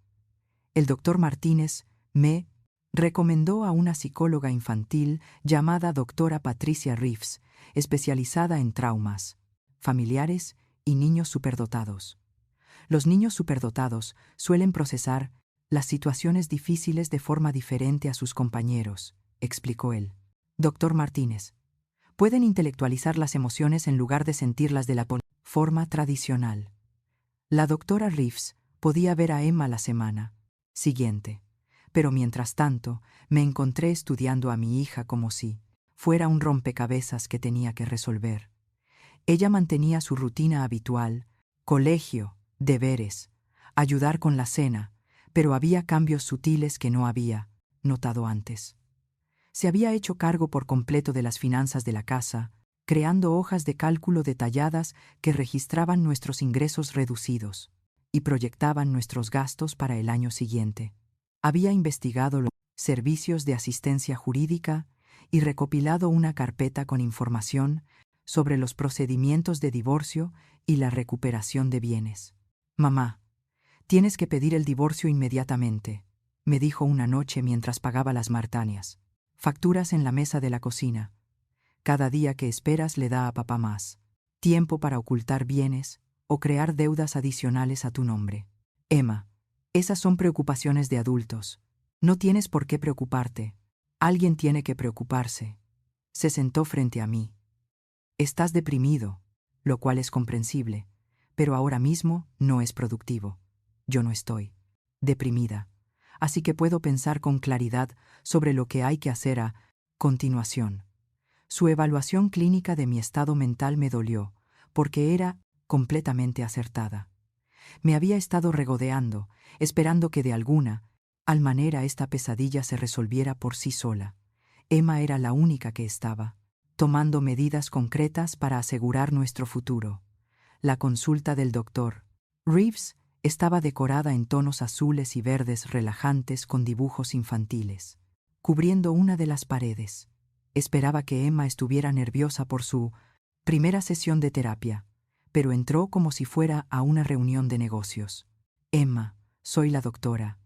El doctor Martínez me recomendó a una psicóloga infantil llamada doctora Patricia Reeves, especializada en traumas familiares y niños superdotados. Los niños superdotados suelen procesar las situaciones difíciles de forma diferente a sus compañeros, explicó él. Doctor Martínez, pueden intelectualizar las emociones en lugar de sentirlas de la forma tradicional. La doctora Reeves podía ver a Emma la semana siguiente, pero mientras tanto me encontré estudiando a mi hija como si fuera un rompecabezas que tenía que resolver. Ella mantenía su rutina habitual, colegio, deberes, ayudar con la cena, pero había cambios sutiles que no había notado antes. Se había hecho cargo por completo de las finanzas de la casa, creando hojas de cálculo detalladas que registraban nuestros ingresos reducidos y proyectaban nuestros gastos para el año siguiente. Había investigado los servicios de asistencia jurídica y recopilado una carpeta con información sobre los procedimientos de divorcio y la recuperación de bienes. Mamá, tienes que pedir el divorcio inmediatamente, me dijo una noche mientras pagaba las martanias. Facturas en la mesa de la cocina. Cada día que esperas le da a papá más tiempo para ocultar bienes o crear deudas adicionales a tu nombre. Emma, esas son preocupaciones de adultos. No tienes por qué preocuparte. Alguien tiene que preocuparse. Se sentó frente a mí. Estás deprimido, lo cual es comprensible, pero ahora mismo no es productivo. Yo no estoy deprimida, así que puedo pensar con claridad sobre lo que hay que hacer a continuación. Su evaluación clínica de mi estado mental me dolió, porque era completamente acertada. Me había estado regodeando, esperando que de alguna manera esta pesadilla se resolviera por sí sola. Emma era la única que estaba tomando medidas concretas para asegurar nuestro futuro. La consulta del doctor Reeves estaba decorada en tonos azules y verdes relajantes con dibujos infantiles, cubriendo una de las paredes. Esperaba que Emma estuviera nerviosa por su primera sesión de terapia, pero entró como si fuera a una reunión de negocios. Emma, soy la doctora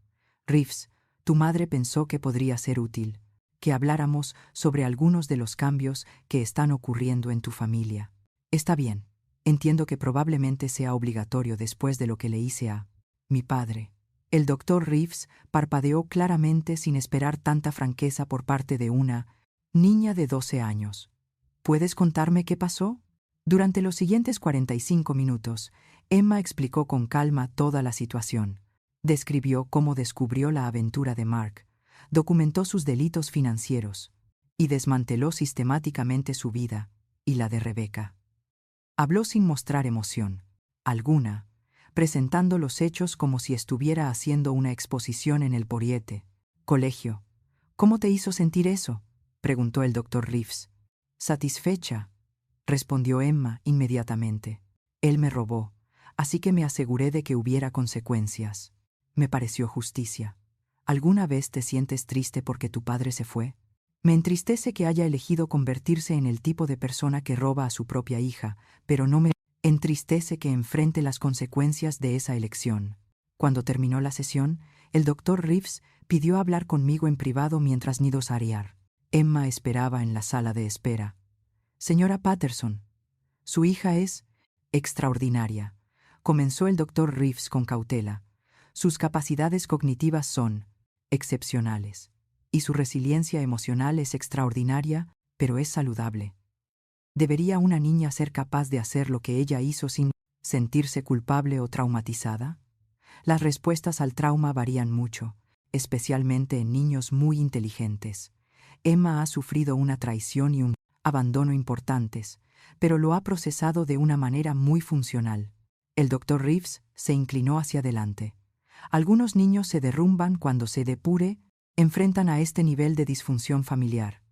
Reeves. Tu madre pensó que podría ser útil que habláramos sobre algunos de los cambios que están ocurriendo en tu familia. Está bien, entiendo que probablemente sea obligatorio después de lo que le hice a mi padre. El doctor Reeves parpadeó claramente sin esperar tanta franqueza por parte de una niña de 12 años. ¿Puedes contarme qué pasó? Durante los siguientes 45 minutos, Emma explicó con calma toda la situación. Describió cómo descubrió la aventura de Mark, documentó sus delitos financieros y desmanteló sistemáticamente su vida y la de Rebecca. Habló sin mostrar emoción alguna, presentando los hechos como si estuviera haciendo una exposición en el Poriete. Colegio. ¿Cómo te hizo sentir eso?, preguntó el doctor Reeves. Satisfecha, respondió Emma inmediatamente. Él me robó, así que me aseguré de que hubiera consecuencias. Me pareció justicia. ¿Alguna vez te sientes triste porque tu padre se fue? Me entristece que haya elegido convertirse en el tipo de persona que roba a su propia hija, pero no me entristece que enfrente las consecuencias de esa elección. Cuando terminó la sesión, el doctor Reeves pidió hablar conmigo en privado mientras Nidos Ariar. Emma esperaba en la sala de espera. Señora Patterson, su hija es extraordinaria, comenzó el doctor Reeves con cautela. Sus capacidades cognitivas son excepcionales, y su resiliencia emocional es extraordinaria, pero es saludable. ¿Debería una niña ser capaz de hacer lo que ella hizo sin sentirse culpable o traumatizada? Las respuestas al trauma varían mucho, especialmente en niños muy inteligentes. Emma ha sufrido una traición y un abandono importantes, pero lo ha procesado de una manera muy funcional. El doctor Reeves se inclinó hacia adelante. Algunos niños se derrumban cuando se enfrentan a este nivel de disfunción familiar.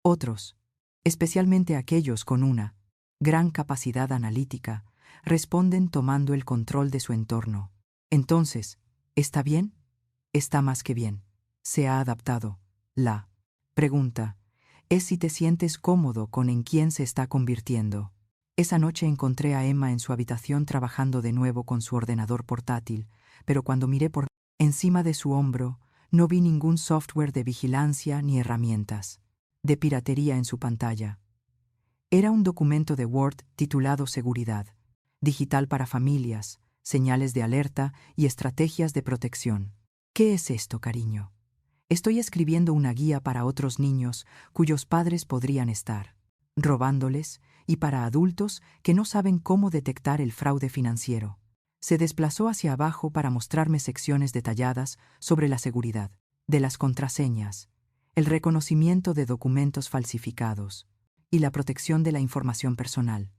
Otros, especialmente aquellos con una gran capacidad analítica, responden tomando el control de su entorno. Entonces, ¿está bien? Está más que bien. Se ha adaptado. La pregunta es si te sientes cómodo con en quién se está convirtiendo. Esa noche encontré a Emma en su habitación trabajando de nuevo con su ordenador portátil, pero cuando miré por encima de su hombro, no vi ningún software de vigilancia ni herramientas de piratería en su pantalla. Era un documento de Word titulado Seguridad, digital para familias, señales de alerta y estrategias de protección. ¿Qué es esto, cariño? Estoy escribiendo una guía para otros niños cuyos padres podrían estar robándoles y para adultos que no saben cómo detectar el fraude financiero. Se desplazó hacia abajo para mostrarme secciones detalladas sobre la seguridad de las contraseñas, el reconocimiento de documentos falsificados y la protección de la información personal.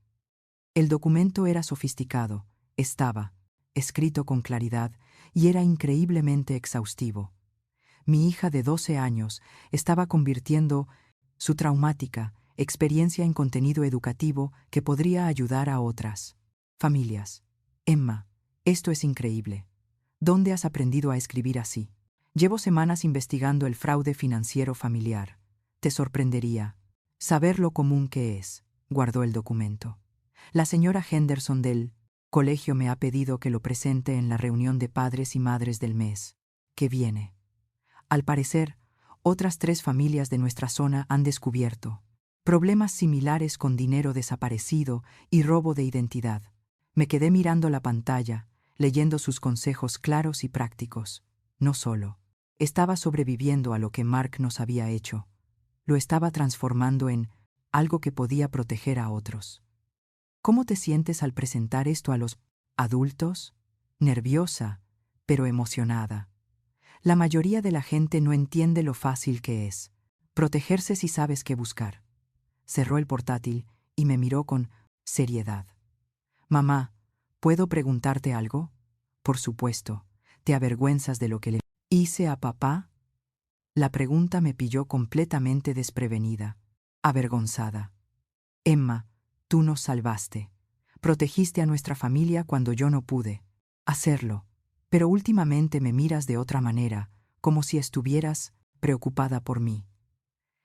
El documento era sofisticado, estaba escrito con claridad y era increíblemente exhaustivo. Mi hija de 12 años estaba convirtiendo su traumática experiencia en contenido educativo que podría ayudar a otras familias. Emma, esto es increíble. ¿Dónde has aprendido a escribir así? Llevo semanas investigando el fraude financiero familiar. Te sorprendería saber lo común que es. Guardó el documento. La señora Henderson del colegio me ha pedido que lo presente en la reunión de padres y madres del mes que viene. Al parecer, otras 3 familias de nuestra zona han descubierto problemas similares con dinero desaparecido y robo de identidad. Me quedé mirando la pantalla, leyendo sus consejos claros y prácticos. No solo estaba sobreviviendo a lo que Mark nos había hecho, lo estaba transformando en algo que podía proteger a otros. ¿Cómo te sientes al presentar esto a los adultos? Nerviosa, pero emocionada. La mayoría de la gente no entiende lo fácil que es protegerse si sabes qué buscar. Cerró el portátil y me miró con seriedad. Mamá, ¿puedo preguntarte algo? Por supuesto. ¿Te avergüenzas de lo que le hice a papá? La pregunta me pilló completamente desprevenida, avergonzada. Emma, tú nos salvaste. Protegiste a nuestra familia cuando yo no pude hacerlo. Pero últimamente me miras de otra manera, como si estuvieras preocupada por mí.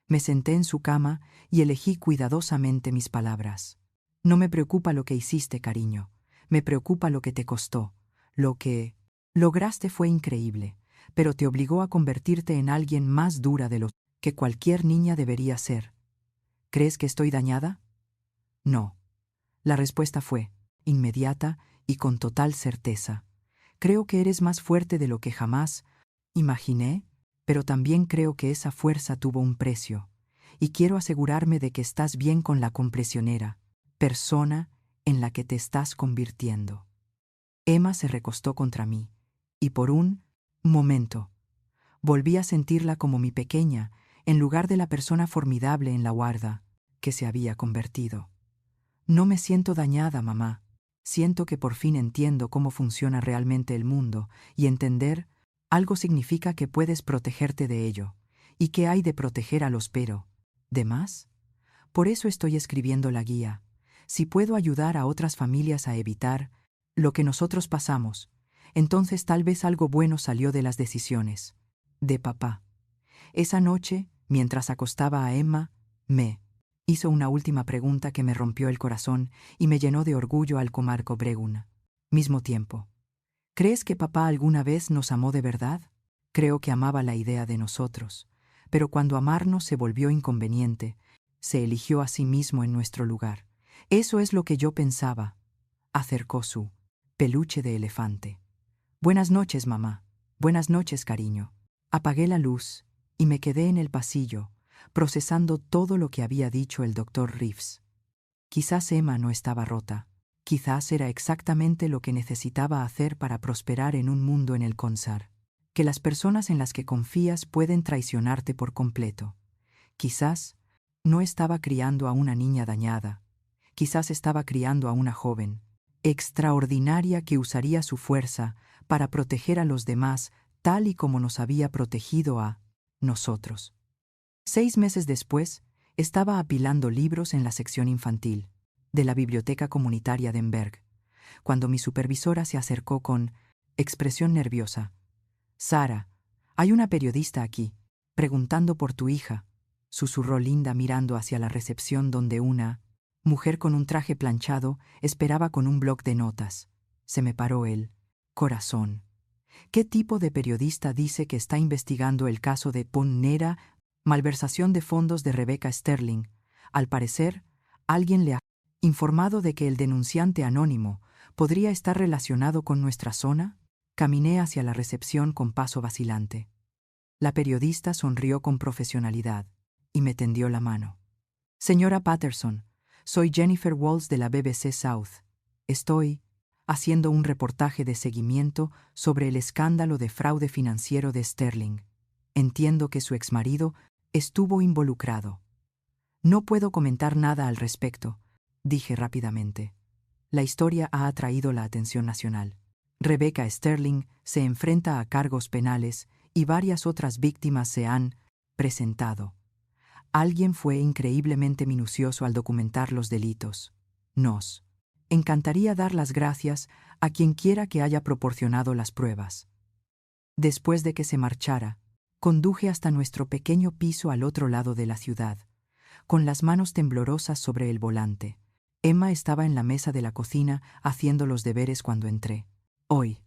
Me senté en su cama y elegí cuidadosamente mis palabras. No me preocupa lo que hiciste, cariño. Me preocupa lo que te costó. Lo que lograste fue increíble, pero te obligó a convertirte en alguien más dura de lo que cualquier niña debería ser. ¿Crees que estoy dañada? No. La respuesta fue inmediata y con total certeza. Creo que eres más fuerte de lo que jamás imaginé, pero también creo que esa fuerza tuvo un precio. y quiero asegurarme de que estás bien con la compresionera, persona en la que te estás convirtiendo. Emma se recostó contra mí, y por un momento volví a sentirla como mi pequeña, en lugar de la persona formidable en la guarda que se había convertido. No me siento dañada, mamá. Siento que por fin entiendo cómo funciona realmente el mundo, y entender algo significa que puedes protegerte de ello, y que hay de proteger a los demás. Por eso estoy escribiendo la guía. Si puedo ayudar a otras familias a evitar lo que nosotros pasamos, entonces tal vez algo bueno salió de las decisiones de papá. Esa noche, mientras acostaba a Emma, me hizo una última pregunta que me rompió el corazón y me llenó de orgullo al comarco Breguna. Mismo tiempo. ¿Crees que papá alguna vez nos amó de verdad? Creo que amaba la idea de nosotros, pero cuando amarnos se volvió inconveniente, se eligió a sí mismo en nuestro lugar. Eso es lo que yo pensaba. Acercó su peluche de elefante. Buenas noches, mamá. Buenas noches, cariño. Apagué la luz y me quedé en el pasillo, procesando todo lo que había dicho el doctor Reeves. Quizás Emma no estaba rota. Quizás era exactamente lo que necesitaba hacer para prosperar en un mundo en el Consar. Que las personas en las que confías pueden traicionarte por completo. Quizás no estaba criando a una niña dañada. Quizás estaba criando a una joven extraordinaria que usaría su fuerza para proteger a los demás tal y como nos había protegido a nosotros. 6 meses después, estaba apilando libros en la sección infantil de la biblioteca comunitaria de Enberg, cuando mi supervisora se acercó con expresión nerviosa. «Sara, hay una periodista aquí, preguntando por tu hija», susurró Linda mirando hacia la recepción donde una mujer con un traje planchado esperaba con un bloc de notas. Se me paró el corazón. ¿Qué tipo de periodista dice que está investigando el caso de Ponnera, malversación de fondos de Rebecca Sterling? Al parecer, alguien le ha informado de que el denunciante anónimo podría estar relacionado con nuestra zona. Caminé hacia la recepción con paso vacilante. La periodista sonrió con profesionalidad y me tendió la mano. Señora Patterson, soy Jennifer Walls de la BBC South. Estoy haciendo un reportaje de seguimiento sobre el escándalo de fraude financiero de Sterling. Entiendo que su exmarido estuvo involucrado. No puedo comentar nada al respecto, dije rápidamente. La historia ha atraído la atención nacional. Rebecca Sterling se enfrenta a cargos penales y varias otras víctimas se han presentado. Alguien fue increíblemente minucioso al documentar los delitos. Nos encantaría dar las gracias a quien quiera que haya proporcionado las pruebas. Después de que se marchara, conduje hasta nuestro pequeño piso al otro lado de la ciudad, con las manos temblorosas sobre el volante. Emma estaba en la mesa de la cocina haciendo los deberes cuando entré. Hoy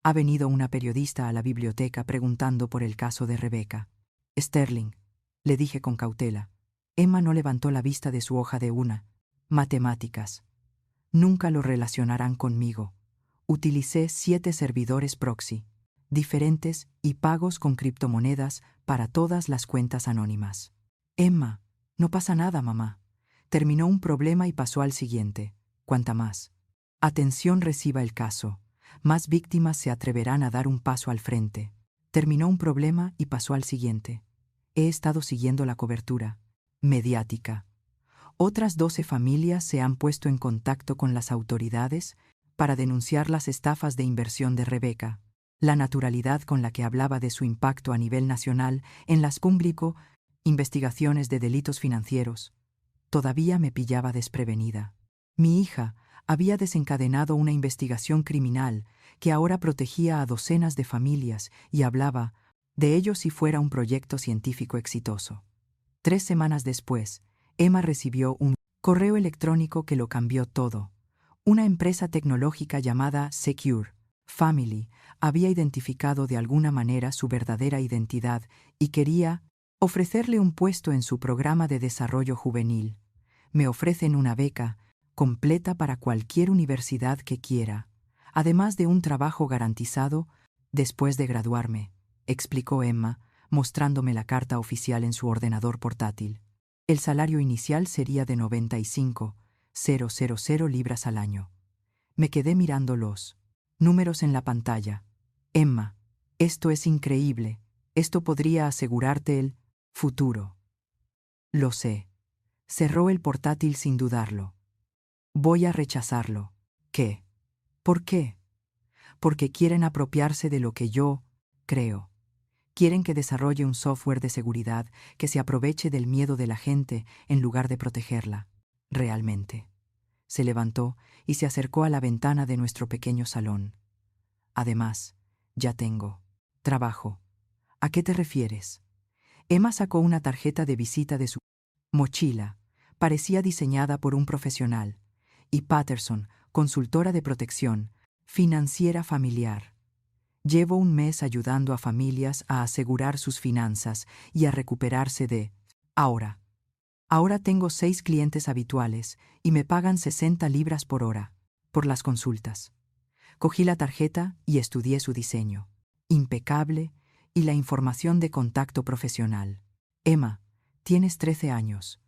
ha venido una periodista a la biblioteca preguntando por el caso de Rebecca Sterling, le dije con cautela. Emma no levantó la vista de su hoja de matemáticas. Nunca lo relacionarán conmigo. Utilicé 7 servidores proxy, diferentes y pagos con criptomonedas para todas las cuentas anónimas. Emma, no pasa nada, mamá. Terminó un problema y pasó al siguiente. Cuanta más atención reciba el caso, más víctimas se atreverán a dar un paso al frente. Terminó un problema y pasó al siguiente. He estado siguiendo la cobertura mediática. Otras 12 familias se han puesto en contacto con las autoridades para denunciar las estafas de inversión de Rebecca. La naturalidad con la que hablaba de su impacto a nivel nacional en las público investigaciones de delitos financieros todavía me pillaba desprevenida. Mi hija había desencadenado una investigación criminal que ahora protegía a docenas de familias y hablaba de ello si fuera un proyecto científico exitoso. 3 semanas después, Emma recibió un correo electrónico que lo cambió todo. Una empresa tecnológica llamada Secure Family había identificado de alguna manera su verdadera identidad y quería ofrecerle un puesto en su programa de desarrollo juvenil. Me ofrecen una beca completa para cualquier universidad que quiera, además de un trabajo garantizado después de graduarme, explicó Emma, mostrándome la carta oficial en su ordenador portátil. El salario inicial sería de 95,000 libras al año. Me quedé mirando los números en la pantalla. Emma, esto es increíble. Esto podría asegurarte el futuro. Lo sé. Cerró el portátil sin dudarlo. Voy a rechazarlo. ¿Qué? ¿Por qué? Porque quieren apropiarse de lo que yo creo. Quieren que desarrolle un software de seguridad que se aproveche del miedo de la gente en lugar de protegerla. Realmente. Se levantó y se acercó a la ventana de nuestro pequeño salón. Además, ya tengo trabajo. ¿A qué te refieres? Emma sacó una tarjeta de visita de su mochila. Parecía diseñada por un profesional. Y Patterson, consultora de protección, financiera familiar. Llevo un mes ayudando a familias a asegurar sus finanzas y a recuperarse de ahora. Ahora tengo 6 clientes habituales y me pagan 60 libras por hora por las consultas. Cogí la tarjeta y estudié su diseño. Impecable y la información de contacto profesional. Emma, tienes 13 años.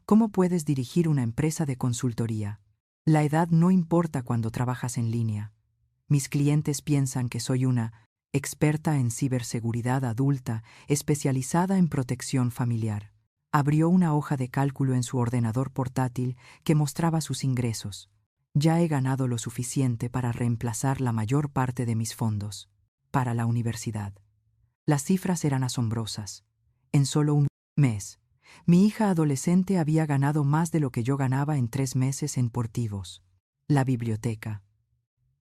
¿Cómo puedes dirigir una empresa de consultoría? La edad no importa cuando trabajas en línea. Mis clientes piensan que soy una experta en ciberseguridad adulta especializada en protección familiar. Abrió una hoja de cálculo en su ordenador portátil que mostraba sus ingresos. Ya he ganado lo suficiente para reemplazar la mayor parte de mis fondos para la universidad. Las cifras eran asombrosas. En solo un mes, mi hija adolescente había ganado más de lo que yo ganaba en 3 meses en Portivos. La biblioteca.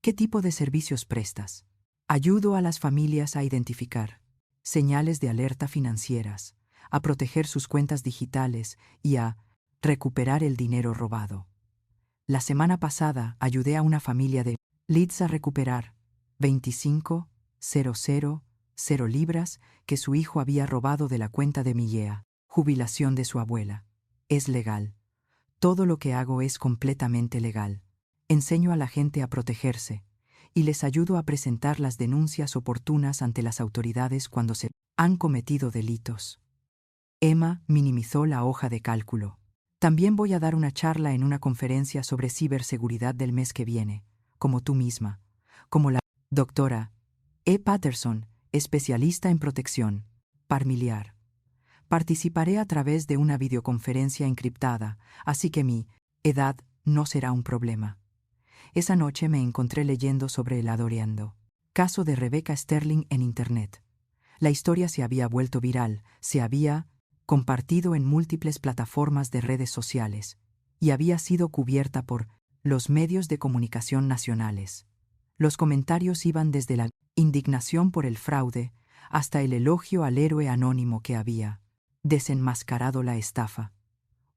¿Qué tipo de servicios prestas? Ayudo a las familias a identificar señales de alerta financieras, a proteger sus cuentas digitales y a recuperar el dinero robado. La semana pasada ayudé a una familia de Leeds a recuperar 25,000 libras que su hijo había robado de la cuenta de Millea, jubilación de su abuela. Es legal. Todo lo que hago es completamente legal. Enseño a la gente a protegerse y les ayudo a presentar las denuncias oportunas ante las autoridades cuando se han cometido delitos. Emma minimizó la hoja de cálculo. También voy a dar una charla en una conferencia sobre ciberseguridad del mes que viene, como tú misma, como la doctora E. Patterson, especialista en protección familiar. Participaré a través de una videoconferencia encriptada, así que mi edad no será un problema. Esa noche me encontré leyendo sobre el adorando caso de Rebecca Sterling en Internet. La historia se había vuelto viral, se había compartido en múltiples plataformas de redes sociales y había sido cubierta por los medios de comunicación nacionales. Los comentarios iban desde la indignación por el fraude hasta el elogio al héroe anónimo que había desenmascarado la estafa.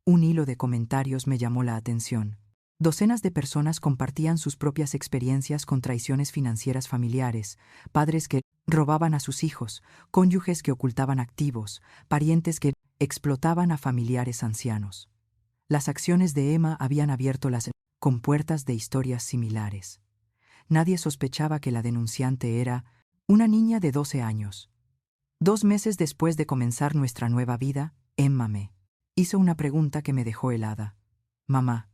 Un hilo de comentarios me llamó la atención. Docenas de personas compartían sus propias experiencias con traiciones financieras familiares, padres que robaban a sus hijos, cónyuges que ocultaban activos, parientes que explotaban a familiares ancianos. Las acciones de Emma habían abierto las compuertas de historias similares. Nadie sospechaba que la denunciante era una niña de 12 años. 2 meses después de comenzar nuestra nueva vida, Emma me hizo una pregunta que me dejó helada. Mamá,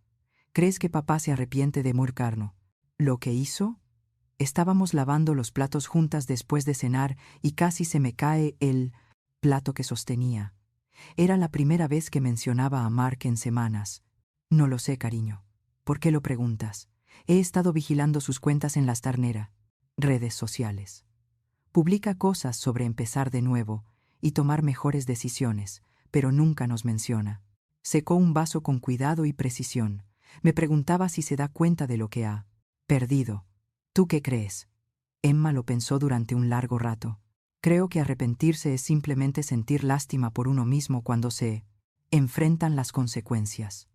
¿crees que papá se arrepiente de Murcarno? ¿Lo que hizo? Estábamos lavando los platos juntas después de cenar y casi se me cae el plato que sostenía. Era la primera vez que mencionaba a Mark en semanas. No lo sé, cariño. ¿Por qué lo preguntas? He estado vigilando sus cuentas en las redes sociales. Publica cosas sobre empezar de nuevo y tomar mejores decisiones, pero nunca nos menciona. Secó un vaso con cuidado y precisión. Me preguntaba si se da cuenta de lo que ha perdido. ¿Tú qué crees? Emma lo pensó durante un largo rato. Creo que arrepentirse es simplemente sentir lástima por uno mismo cuando se enfrentan las consecuencias.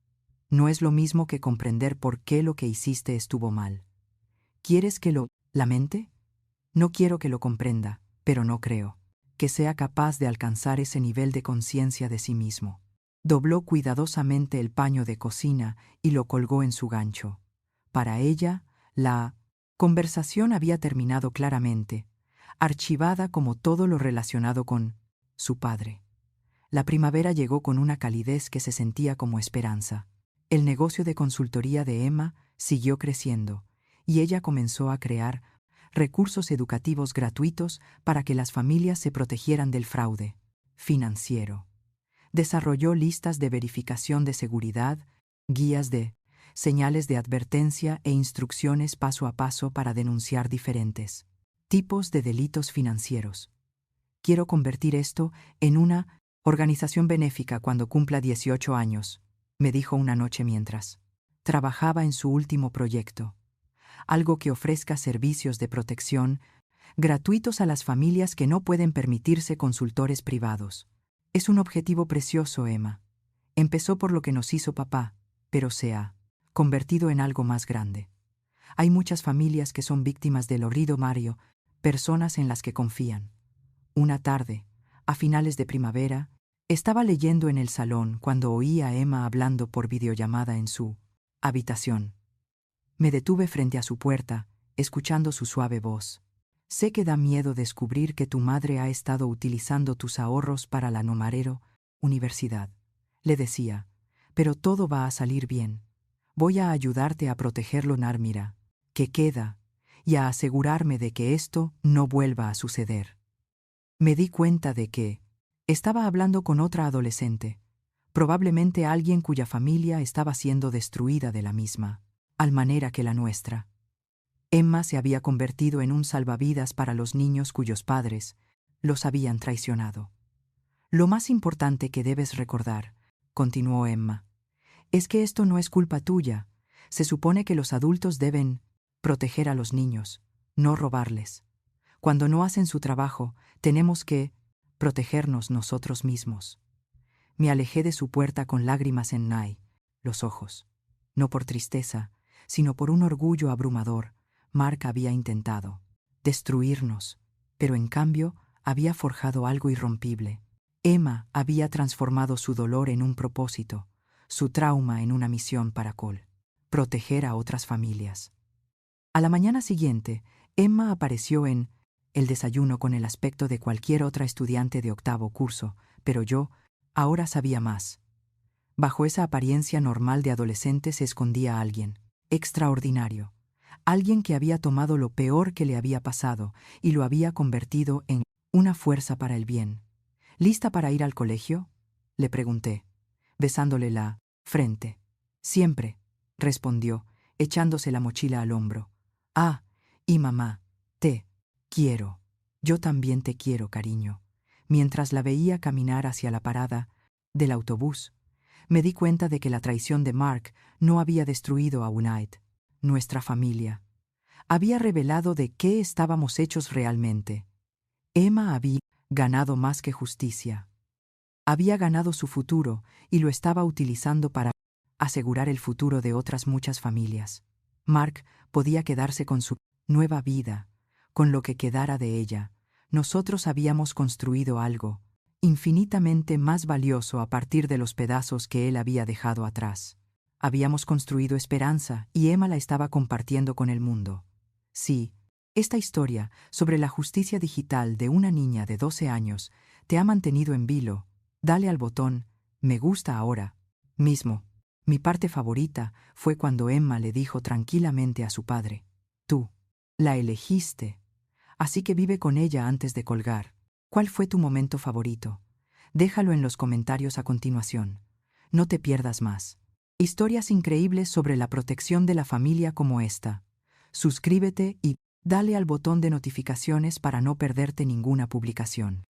No es lo mismo que comprender por qué lo que hiciste estuvo mal. ¿Quieres que lo lamente? No quiero que lo comprenda, pero no creo que sea capaz de alcanzar ese nivel de conciencia de sí mismo. Dobló cuidadosamente el paño de cocina y lo colgó en su gancho. Para ella, la conversación había terminado claramente, archivada como todo lo relacionado con su padre. La primavera llegó con una calidez que se sentía como esperanza. El negocio de consultoría de Emma siguió creciendo, y ella comenzó a crear recursos educativos gratuitos para que las familias se protegieran del fraude financiero. Desarrolló listas de verificación de seguridad, guías de señales de advertencia e instrucciones paso a paso para denunciar diferentes tipos de delitos financieros. Quiero convertir esto en una organización benéfica cuando cumpla 18 años, me dijo una noche mientras trabajaba en su último proyecto. Algo que ofrezca servicios de protección gratuitos a las familias que no pueden permitirse consultores privados. Es un objetivo precioso, Emma. Empezó por lo que nos hizo papá, pero se ha convertido en algo más grande. Hay muchas familias que son víctimas del horrido Mario, personas en las que confían. Una tarde, a finales de primavera, estaba leyendo en el salón cuando oí a Emma hablando por videollamada en su habitación. Me detuve frente a su puerta, escuchando su suave voz. Sé que da miedo descubrir que tu madre ha estado utilizando tus ahorros para la Nomarero Universidad, le decía, pero todo va a salir bien. Voy a ayudarte a protegerlo, Narmira, que queda, y a asegurarme de que esto no vuelva a suceder. Me di cuenta de que estaba hablando con otra adolescente, probablemente alguien cuya familia estaba siendo destruida de la misma manera que la nuestra. Emma se había convertido en un salvavidas para los niños cuyos padres los habían traicionado. Lo más importante que debes recordar, continuó Emma, es que esto no es culpa tuya. Se supone que los adultos deben proteger a los niños, no robarles. Cuando no hacen su trabajo, tenemos que protegernos nosotros mismos. Me alejé de su puerta con lágrimas en los ojos. No por tristeza, sino por un orgullo abrumador. Mark había intentado destruirnos, pero en cambio había forjado algo irrompible. Emma había transformado su dolor en un propósito, su trauma en una misión para proteger a otras familias. A la mañana siguiente, Emma apareció en el desayuno con el aspecto de cualquier otra estudiante de octavo curso, pero yo ahora sabía más. Bajo esa apariencia normal de adolescente se escondía alguien extraordinario, alguien que había tomado lo peor que le había pasado y lo había convertido en una fuerza para el bien. ¿Lista para ir al colegio?, le pregunté, besándole la frente. Siempre, respondió, echándose la mochila al hombro. Ah, y mamá, te quiero. Yo también te quiero, cariño. Mientras la veía caminar hacia la parada del autobús, me di cuenta de que la traición de Mark no había destruido a Unite, nuestra familia. Había revelado de qué estábamos hechos realmente. Emma había ganado más que justicia. Había ganado su futuro y lo estaba utilizando para asegurar el futuro de otras muchas familias. Mark podía quedarse con su nueva vida, con lo que quedara de ella. Nosotros habíamos construido algo infinitamente más valioso a partir de los pedazos que él había dejado atrás. Habíamos construido esperanza y Emma la estaba compartiendo con el mundo. Sí, esta historia sobre la justicia digital de una niña de 12 años te ha mantenido en vilo. Dale al botón me gusta ahora mismo. Mi parte favorita fue cuando Emma le dijo tranquilamente a su padre: tú la elegiste, así que vive con ella antes de colgar. ¿Cuál fue tu momento favorito? Déjalo en los comentarios a continuación. No te pierdas más historias increíbles sobre la protección de la familia como esta. Suscríbete y dale al botón de notificaciones para no perderte ninguna publicación.